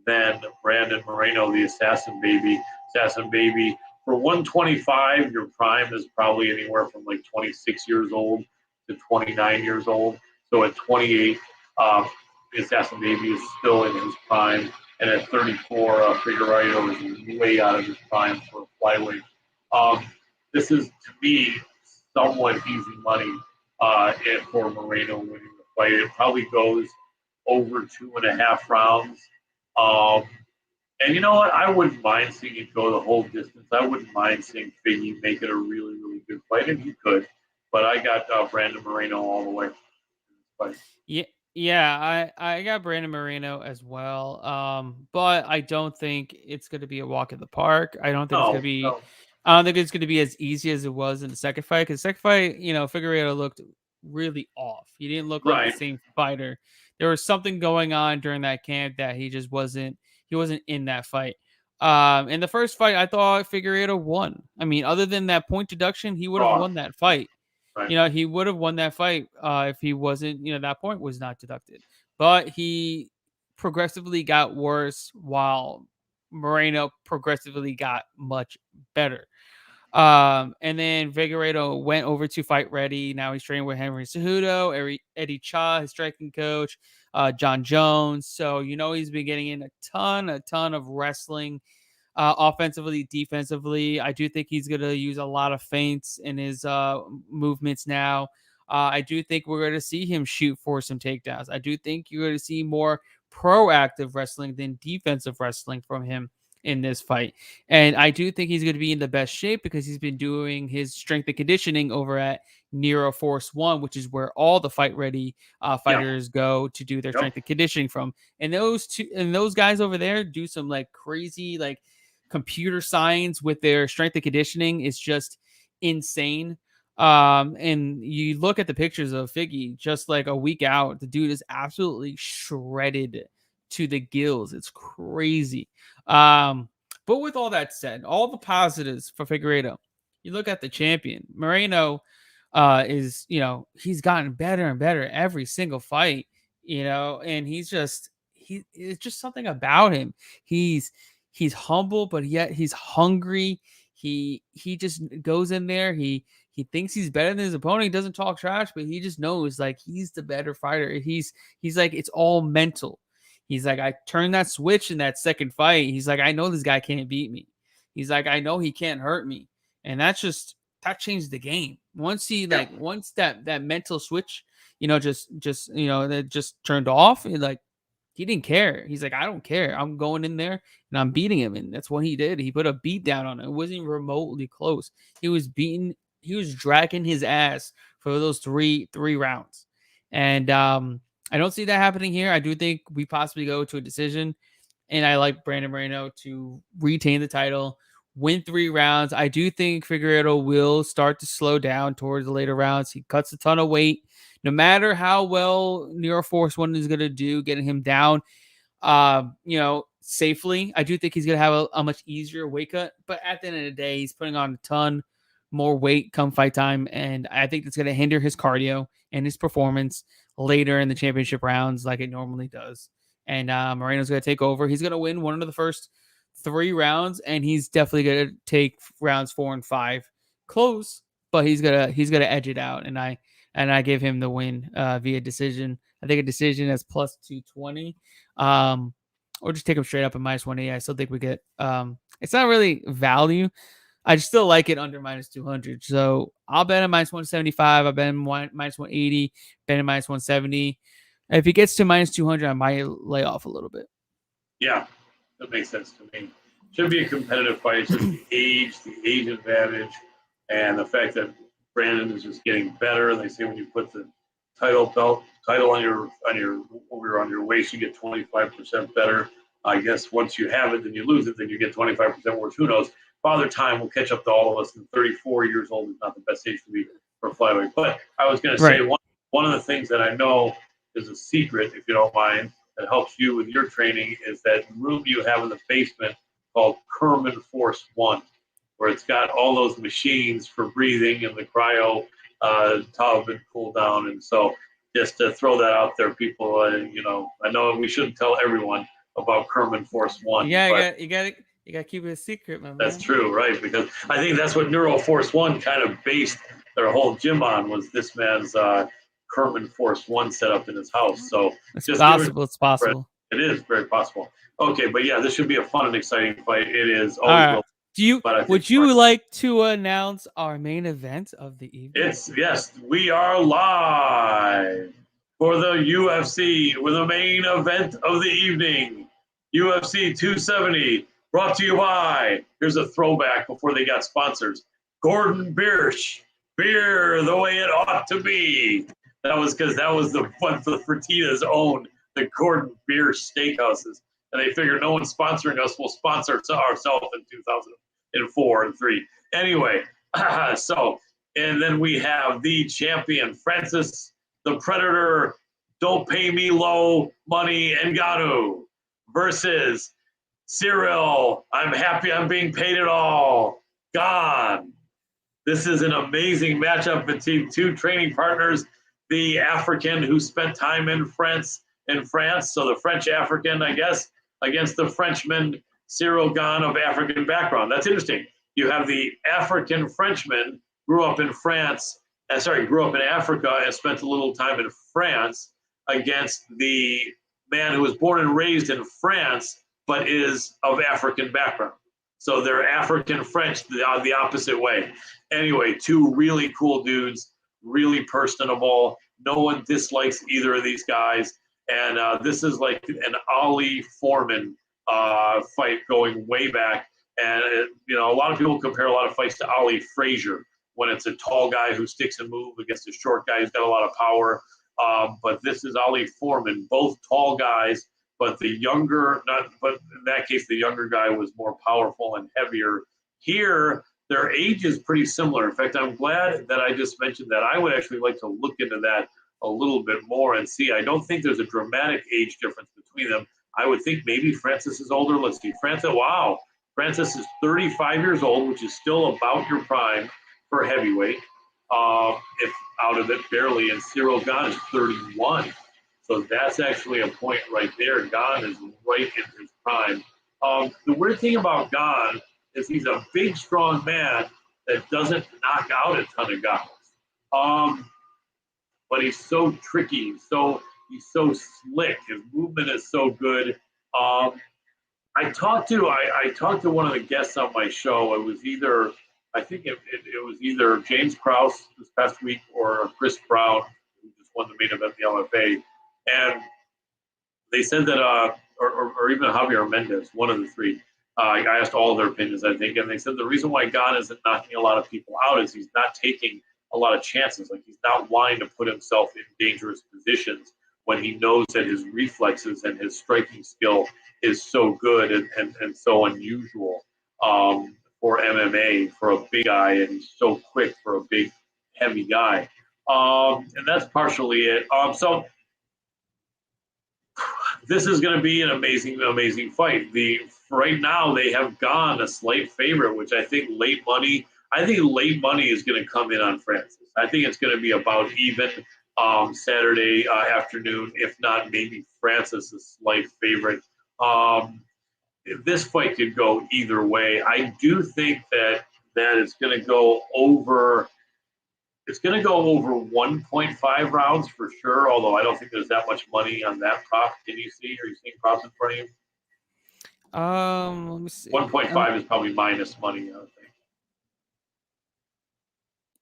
than Brandon Moreno, the Assassin Baby. Assassin Baby, for 125, your prime is probably anywhere from like 26 years old to 29 years old. So at 28, the Assassin Baby is still in his prime. And at 34, Figueiredo is way out of his prime for a flyweight. This is, to me, somewhat easy money for Moreno winning the fight. It probably goes over 2.5 rounds. And you know what? I wouldn't mind seeing it go the whole distance. I wouldn't mind seeing Figgy make it a really, really good fight, and he could. But I got Brandon Moreno all the way. Yeah, I got Brandon Moreno as well. But I don't think it's going to be a walk in the park. I don't think it's going to be. No. I don't think it's going to be as easy as it was in the second fight. Because second fight, Figueiredo looked really off. He didn't look like the same fighter. There was something going on during that camp that he just wasn't. He wasn't in that fight. In the first fight, I thought Figueiredo won. I mean, other than that point deduction, he would have won that fight. Right. He would have won that fight if he wasn't, that point was not deducted. But he progressively got worse while Moreno progressively got much better. And then Figueiredo went over to Fight Ready. Now he's training with Henry Cejudo, Eddie Cha, his striking coach, John Jones. So, he's been getting in a ton of wrestling. Offensively, defensively, I do think he's going to use a lot of feints in his movements now. I do think we're going to see him shoot for some takedowns. I do think you're going to see more proactive wrestling than defensive wrestling from him in this fight. And I do think he's going to be in the best shape because he's been doing his strength and conditioning over at Nero Force One, which is where all the Fight Ready fighters go to do their strength and conditioning from. And those guys over there do some like crazy, like computer science with their strength and conditioning is just insane. And you look at the pictures of Figgy just like a week out, the dude is absolutely shredded to the gills. It's crazy. But with all that said, all the positives for Figueiredo, you look at the champion Moreno. Is he's gotten better and better every single fight. And it's just something about him. He's humble, but yet he's hungry. He just goes in there. He thinks he's better than his opponent. He doesn't talk trash, but he just knows like he's the better fighter. He's like, it's all mental. He's like, I turned that switch in that second fight. He's like, I know this guy can't beat me. He's like, I know he can't hurt me. And that changed the game. Once that mental switch, that just turned off, he didn't care. He's like, I don't care. I'm going in there and I'm beating him. And that's what he did. He put a beat down on it. It wasn't even remotely close. He was dragging his ass for those three rounds. And I don't see that happening here. I do think we possibly go to a decision. And I like Brandon Moreno to retain the title, win 3 rounds. I do think Figueiredo will start to slow down towards the later rounds. He cuts a ton of weight. No matter how well Nero Force One is going to do, getting him down, safely, I do think he's going to have a much easier weight cut. But at the end of the day, he's putting on a ton more weight come fight time. And I think it's going to hinder his cardio and his performance later in the championship rounds like it normally does. And Moreno's going to take over. He's going to win one of the first 3 rounds, and he's definitely going to take rounds 4 and 5 close, but he's gonna edge it out. And I give him the win via decision. I think a decision is plus 220, or just take him straight up at minus 180. I still think we get it's not really value. I just still like it under minus 200. So I'll bet him minus 175. I bet him minus 180. Bet him minus 170. If he gets to minus 200, I might lay off a little bit. Yeah, that makes sense to me. Should be a competitive fight. It's just the age advantage, and the fact that Brandon is just getting better. And they say when you put the title on your waist, you get 25% better. I guess once you have it, then you lose it, then you get 25% worse. Who knows? Father Time will catch up to all of us. And 34 years old is not the best age to be for flyweight. But I was going to say one of the things that I know is a secret, if you don't mind, that helps you with your training is that room you have in the basement called Kerman Force One, where it's got all those machines for breathing and the cryo tub and cool down. And so just to throw that out there, people, I know we shouldn't tell everyone about Kerman Force One. You gotta keep it a secret, my man. That's true, right? Because I think that's what Neuro Force One kind of based their whole gym on, was this man's Kerman Force One setup in his house. So it's possible. It's possible. It is very possible. Okay, but yeah, this should be a fun and exciting fight. It is All always. right. Would you like to announce our main event of the evening? Yes, we are live for the UFC with the main event of the evening, UFC 270, brought to you by, here's a throwback before they got sponsors, Gordon Biersch, beer the way it ought to be. That was because that was the Fertitas owned the Gordon Biersch steakhouses, and they figured no one's sponsoring us, we'll sponsor ourselves in 2004 and 3. Anyway, and then we have the champion, Francis the Predator, don't pay me low money, Ngannou, versus Cyril, I'm happy I'm being paid it all, Gane. This is an amazing matchup between two training partners, the African who spent time in France, so the French African, I guess, against the Frenchman, Cyril Gane of African background. That's interesting. You have the African Frenchman, grew up in Africa and spent a little time in France, against the man who was born and raised in France, but is of African background. So they're African French the opposite way. Anyway, two really cool dudes, really personable. No one dislikes either of these guys. And this is like an Ali Foreman fight going way back. And, a lot of people compare a lot of fights to Ali Frazier, when it's a tall guy who sticks and moves against a short guy who's got a lot of power. But this is Ali Foreman, both tall guys, but in that case, the younger guy was more powerful and heavier. Here, their age is pretty similar. In fact, I'm glad that I just mentioned that. I would actually like to look into that a little bit more and see. I don't think there's a dramatic age difference between them. I would think maybe Francis is older. Let's see. Francis is 35 years old, which is still about your prime for heavyweight, if out of it barely. And Cyril Gane is 31. So that's actually a point right there. Gane is right in his prime. The weird thing about Gane is he's a big, strong man that doesn't knock out a ton of guys. But he's so tricky. He's so slick. His movement is so good. I talked to one of the guests on my show. It was either James Krause this past week or Chris Brown, who just won the main event in the LFA. And they said that, or even Javier Mendez, one of the three. I asked all their opinions, I think, and they said the reason why Gane isn't knocking a lot of people out is he's not taking a lot of chances. Like, he's not wanting to put himself in dangerous positions when he knows that his reflexes and his striking skill is so good and so unusual for MMA, for a big guy, and he's so quick for a big, heavy guy. And that's partially it. So this is going to be an amazing, amazing fight. Right now they have Gane a slight favorite, which I think late money is going to come in on Francis. I think it's going to be about even Saturday afternoon, if not maybe Francis a slight favorite. This fight could go either way. I do think that it's going to go over. It's going to go over 1.5 rounds for sure, although I don't think there's that much money on that prop. Can you see? Are you seeing props in front of you? Let me see. 1.5 is probably minus money, I would think.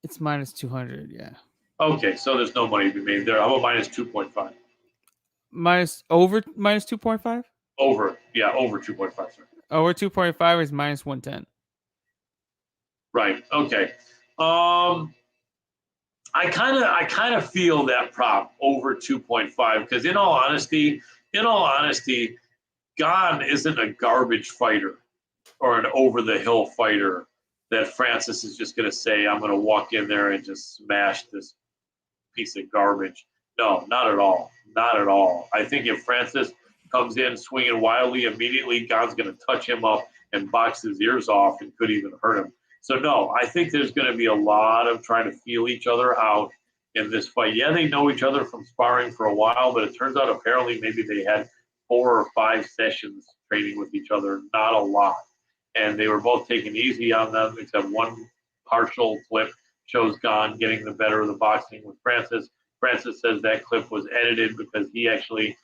It's minus 200, yeah. Okay, so there's no money to be made there. How about minus 2.5? Minus 2.5? Over 2.5, sorry. Over 2.5 is minus 110. Right, okay. I kind of feel that prop over 2.5 because in all honesty, Gane isn't a garbage fighter or an over the hill fighter that Francis is just going to say, I'm going to walk in there and just smash this piece of garbage. No, not at all. Not at all. I think if Francis comes in swinging wildly. Immediately, Gane's going to touch him up and box his ears off and could even hurt him. So, no, I think there's going to be a lot of trying to feel each other out in this fight. Yeah, they know each other from sparring for a while, but it turns out apparently maybe they had 4 or 5 sessions training with each other, not a lot. And they were both taking easy on them, except one partial clip shows Gane getting the better of the boxing with Francis. Francis says that clip was edited because he actually,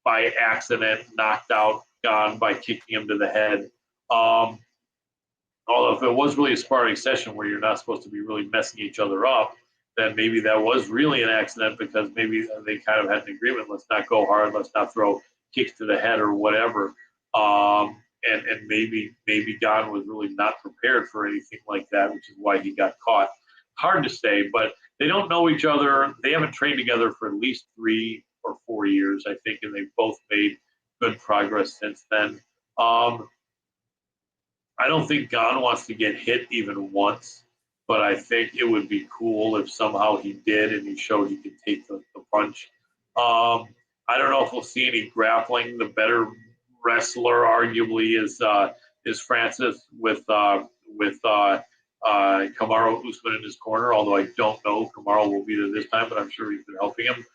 by accident, knocked out Gane by kicking him to the head. Although if it was really a sparring session where you're not supposed to be really messing each other up, then maybe that was really an accident because maybe they kind of had an agreement. Let's not go hard. Let's not throw kicks to the head or whatever. And maybe Gane was really not prepared for anything like that, which is why he got caught. Hard to say, but they don't know each other. They haven't trained together for at least 3 or 4 years, I think, and they've both made good progress since then. I don't think Gane wants to get hit even once, but I think it would be cool if somehow he did and he showed he could take the punch. I don't know if we'll see any grappling. The better wrestler, arguably, is Francis with Kamaru Usman in his corner. Although I don't know Kamaru will be there this time, but I'm sure he's been helping him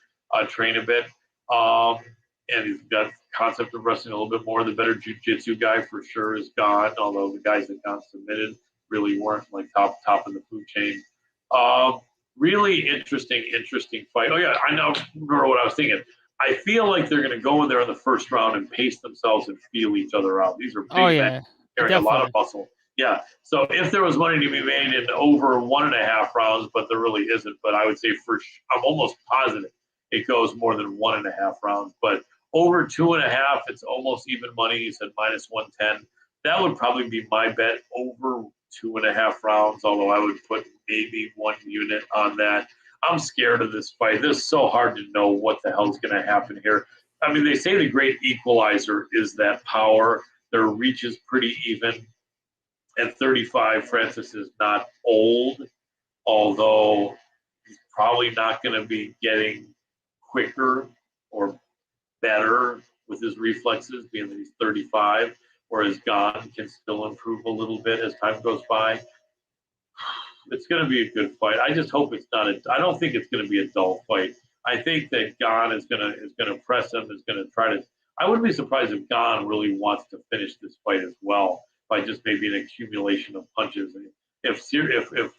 train a bit. And he's got concept of wrestling a little bit more. The better jiu-jitsu guy for sure is Gane, although the guys that got submitted really weren't like top of the food chain. Really interesting fight. Oh yeah, I know. Remember what I was thinking. I feel like they're going to go in there in the first round and pace themselves and feel each other out. These are big men carrying a lot of muscle. Yeah. So if there was money to be made in over 1.5 rounds, but there really isn't. But I would say I'm almost positive it goes more than 1.5 rounds. But over 2.5, it's almost even money. You said -110. That would probably be my bet, over 2.5 rounds, although I would put maybe 1 unit on that. I'm scared of this fight. This is so hard to know what the hell's going to happen here. I mean, they say the great equalizer is that power. Their reach is pretty even. At 35, Francis is not old, although he's probably not going to be getting quicker or better with his reflexes, being that he's 35, whereas Gane can still improve a little bit as time goes by. It's going to be a good fight. I just hope it's not I don't think it's going to be a dull fight. I think that Gane is going to press him, is going to try to. I wouldn't be surprised if Gane really wants to finish this fight as well by just maybe an accumulation of punches. If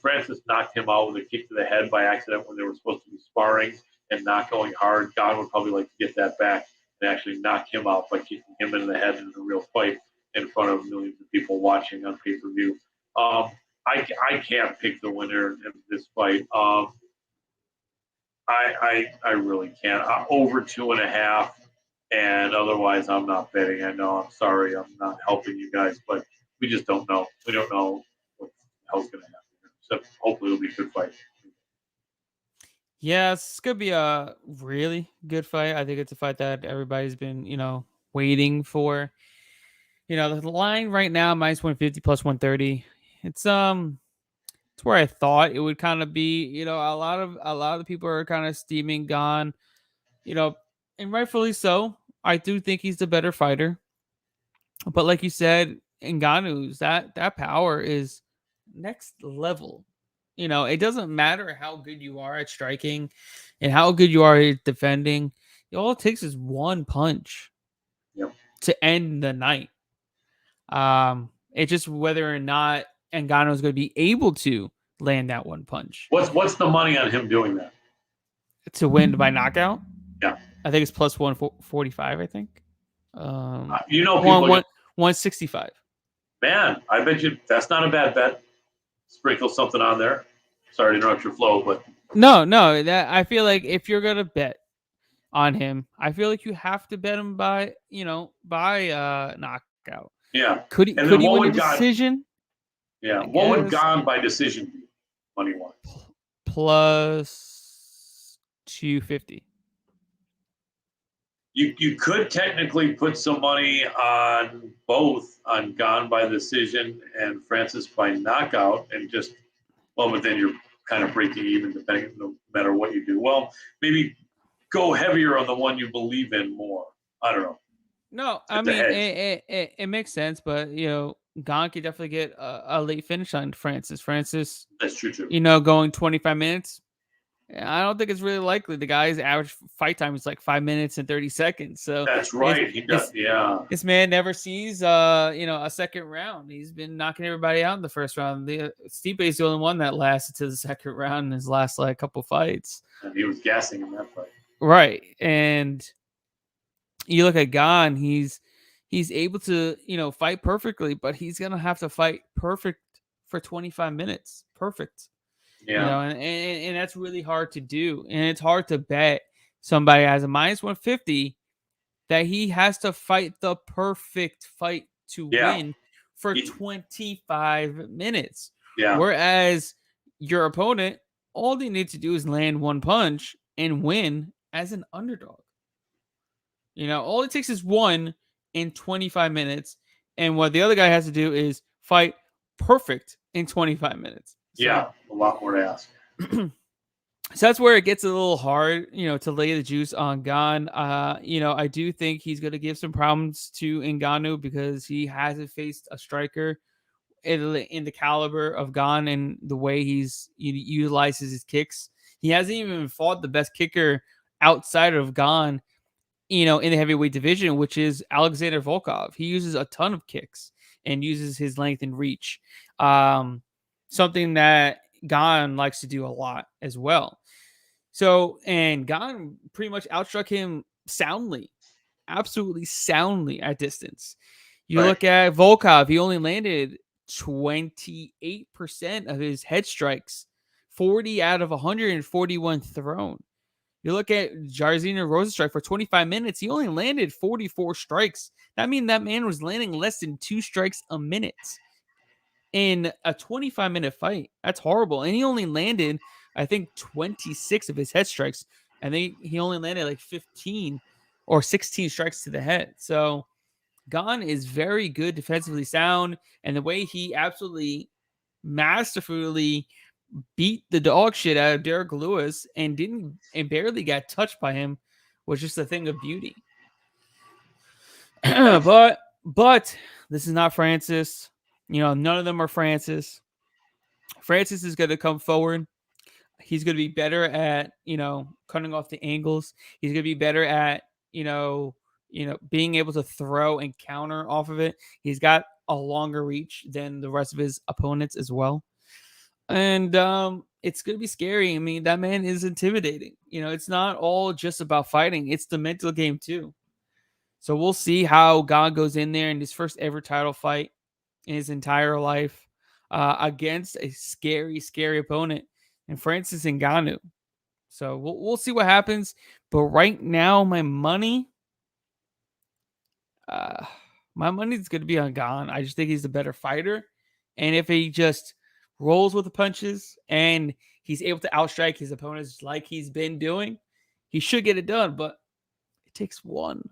Francis knocked him out with a kick to the head by accident when they were supposed to be sparring and not going hard, Gane would probably like to get that back and actually knock him out by kicking him in the head in a real fight in front of millions of people watching on pay-per-view. I can't pick the winner in this fight. I really can't. Over 2.5, and otherwise I'm not betting. I know. I'm sorry. I'm not helping you guys, but we just don't know. We don't know what the hell's going to happen here. So hopefully it'll be a good fight. Yeah, it's gonna be a really good fight. I think it's a fight that everybody's been, waiting for. The line right now -150 +130. It's where I thought it would kind of be. A lot of the people are kind of steaming Gane, and rightfully so. I do think he's the better fighter. But like you said, Ngannou's that power is next level. It doesn't matter how good you are at striking and how good you are at defending. All it takes is one punch to end the night. It's just whether or not Ngannou is going to be able to land that one punch. What's the money on him doing that? To win by knockout? Yeah. I think it's plus 145, I think. People 165. Man, I bet you that's not a bad bet. Sprinkle something on there. Sorry to interrupt your flow, but no, that I feel like if you're gonna bet on him, I feel like you have to bet him by knockout. Yeah. Could he win a decision? Yeah. What would Gane by decision be, money-wise? Plus 250. You could technically put some money on both, on Gane by decision and Francis by knockout, and but then you're kind of breaking even depending, no matter what you do. Well, maybe go heavier on the one you believe in more. I don't know. No, I It's a mean hedge. it makes sense, but Gane could definitely get a late finish on Francis. Francis, That's true too. going 25 minutes. I don't think it's really likely. The guy's average fight time is like 5 minutes and 30 seconds. So That's it's right. He does. it's Yeah. this man never sees a second round. He's been knocking everybody out in the first round. The Stipe is the only one that lasted to the second round in his last like couple fights. And he was gassing in that fight. Right. And you look at Gane, he's able to, fight perfectly, but he's gonna have to fight perfect for 25 minutes. Perfect. Yeah. And that's really hard to do. And it's hard to bet somebody has a minus 150 that he has to fight the perfect fight to Yeah. win for 25 minutes. Yeah. Whereas your opponent, all they need to do is land one punch and win as an underdog. All it takes is one in 25 minutes. And what the other guy has to do is fight perfect in 25 minutes. Yeah. A lot more to ask. So that's where it gets a little hard, to lay the juice on Gane. I do think he's going to give some problems to Ngannou because he hasn't faced a striker in the caliber of Gane and the way he utilizes his kicks. He hasn't even fought the best kicker outside of Gane, in the heavyweight division, which is Alexander Volkov. He uses a ton of kicks and uses his length and reach. Something that Gane likes to do a lot as well. So, and Gane pretty much outstruck him soundly, absolutely soundly at distance. You Right. look at Volkov, he only landed 28% of his head strikes, 40 out of 141 thrown. You look at Jairzinho Rozenstruik for 25 minutes, he only landed 44 strikes. That means that man was landing less than 2 strikes a minute in a 25-minute fight. That's horrible. And he only landed, I think, 26 of his head strikes. I think he only landed like 15 or 16 strikes to the head. So Gane is very good, defensively sound, and the way he absolutely masterfully beat the dog shit out of Derek Lewis and barely got touched by him was just a thing of beauty. but this is not Francis. None of them are Francis. Francis is going to come forward. He's going to be better at, cutting off the angles. He's going to be better at, being able to throw and counter off of it. He's got a longer reach than the rest of his opponents as well. And it's going to be scary. I mean, that man is intimidating. It's not all just about fighting. It's the mental game too. So we'll see how Gane goes in there in his first ever title fight in his entire life against a scary, scary opponent in Francis Ngannou. So we'll see what happens. But right now, my money is going to be on Gane. I just think he's the better fighter. And if he just rolls with the punches and he's able to outstrike his opponents like he's been doing, he should get it done. But it takes one.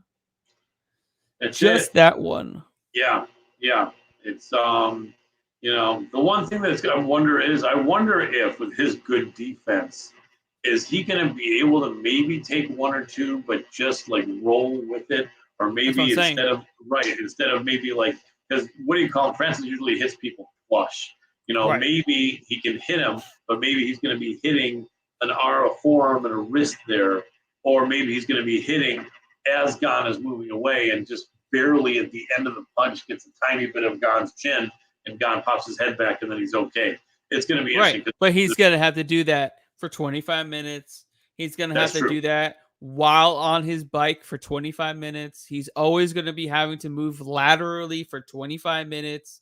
It's just that one. Yeah. It's the one thing that's I wonder if with his good defense, is he going to be able to maybe take one or two, but just like roll with it, or maybe instead of maybe like, because what do you call him? Francis usually hits people flush. Right. Maybe he can hit him, but maybe he's going to be hitting a forearm and a wrist there, or maybe he's going to be hitting as Gane is moving away and just barely at the end of the punch gets a tiny bit of Gane's chin, and Gane pops his head back, and then he's okay. It's going to be interesting. But he's going to have to do that for 25 minutes. He's going to have to do that while on his bike for 25 minutes. He's always going to be having to move laterally for 25 minutes.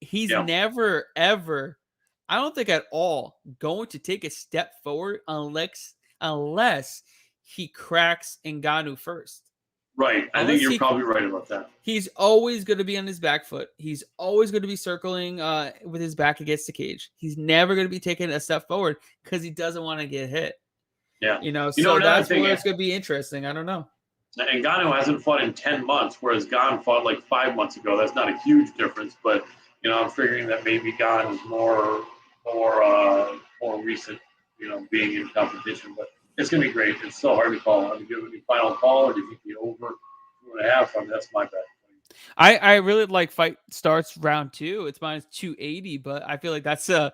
He's never, ever, I don't think at all, going to take a step forward unless he cracks Ngannou first. Right. I think you're probably right about that. He's always going to be on his back foot. He's always going to be circling with his back against the cage. He's never going to be taking a step forward because he doesn't want to get hit. Yeah. So that's where it's going to be interesting. I don't know. And Ngannou hasn't fought in 10 months, whereas Gane fought like 5 months ago. That's not a huge difference, but I'm figuring that maybe Gane is more recent, being in competition. But it's going to be great. It's so hard to call. Do you have any final call, or do you think the over 2.5. I mean, that's my bet. I really like fight starts round 2. It's minus 280, but I feel like that's a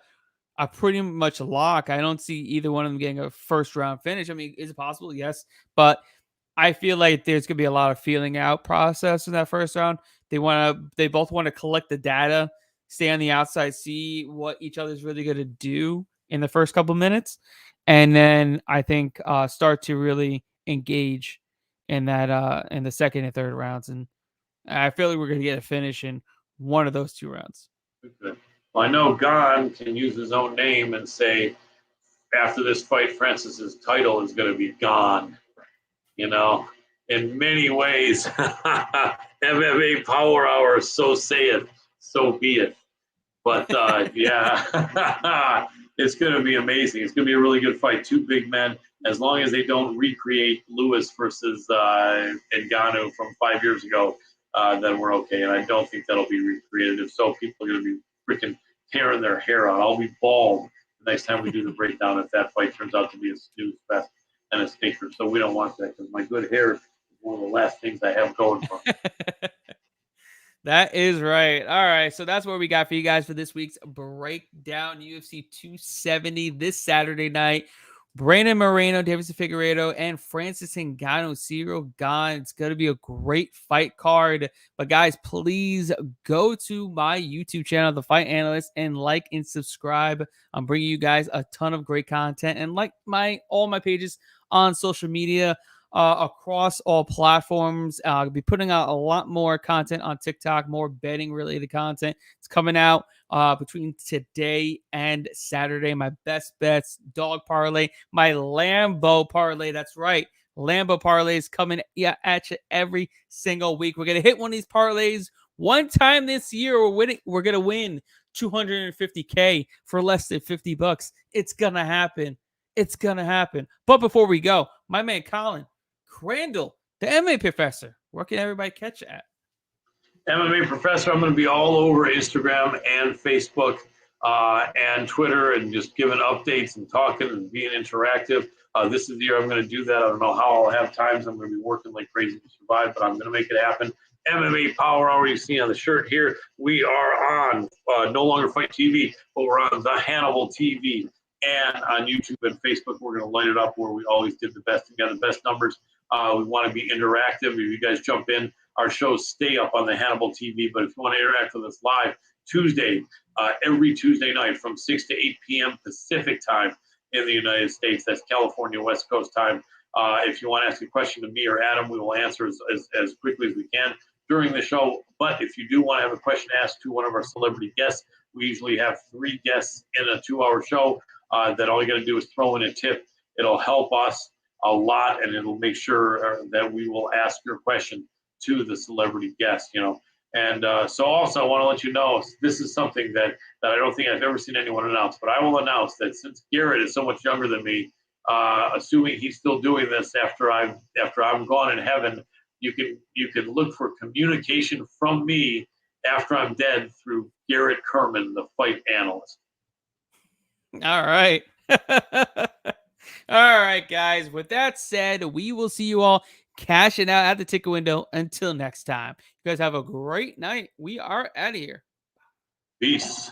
pretty much lock. I don't see either one of them getting a first round finish. I mean, is it possible? Yes, but I feel like there's gonna be a lot of feeling out process in that first round. They both want to collect the data, stay on the outside, see what each other's really gonna do in the first couple minutes, and then I think start to really engage in that in the second and third rounds. And I feel like we're gonna get a finish in one of those 2 rounds. Good. Well, I know Gane can use his own name and say, after this fight, Francis's title is going to be gone. You know, in many ways, MMA Power Hour, so saith, so be it. But yeah, it's going to be amazing. It's going to be a really good fight. 2 big men. As long as they don't recreate Lewis versus Ngannou from 5 years ago, then we're okay. And I don't think that'll be recreated. If so, people are going to be freaking tearing their hair out. I'll be bald the next time we do the breakdown if that fight turns out to be a snooze fest and a stinker. So we don't want that because my good hair is one of the last things I have going for me. That is right. All right. So that's what we got for you guys for this week's breakdown. UFC 270 this Saturday night. Brandon Moreno, Davidson Figueiredo, and Francis Ngannou, Cyril Gane. It's going to be a great fight card. But guys, please go to my YouTube channel, The Fight Analyst, and like and subscribe. I'm bringing you guys a ton of great content. And like all my pages on social media. Across all platforms. I'll be putting out a lot more content on TikTok, more betting related content. It's coming out between today and Saturday. My best bets, dog parlay, my Lambo parlay. That's right. Lambo parlay is coming at you every single week. We're going to hit one of these parlays one time this year. We're going to win $250K for less than $50. It's going to happen. It's going to happen. But before we go, my man Colin, Crandall, the MMA professor. Where can everybody catch you at? MMA professor. I'm going to be all over Instagram and Facebook and Twitter and just giving updates and talking and being interactive. This is the year I'm going to do that. I don't know how I'll have times. I'm going to be working like crazy to survive, but I'm going to make it happen. MMA Power Hour, you see on the shirt here. We are on No Longer Fight TV, but we're on the Hannibal TV and on YouTube and Facebook. We're going to light it up where we always did the best and got the best numbers. We want to be interactive. If you guys jump in, our shows stay up on the Hannibal TV. But if you want to interact with us live, every Tuesday night from 6 to 8 p.m. Pacific time in the United States. That's California West Coast time. If you want to ask a question to me or Adam, we will answer as quickly as we can during the show. But if you do want to have a question asked to one of our celebrity guests, we usually have 3 guests in a 2-hour show that all you got to do is throw in a tip. It'll help us a lot, and it'll make sure that we will ask your question to the celebrity guest, And so also I want to let you know, this is something that I don't think I've ever seen anyone announce, but I will announce that since Garrett is so much younger than me, assuming he's still doing this after I'm gone in heaven, you can look for communication from me after I'm dead through Garrett Kerman, the Fight Analyst. All right. All right, guys. With that said, we will see you all cashing out at the ticket window. Until next time, you guys have a great night. We are out of here. Peace.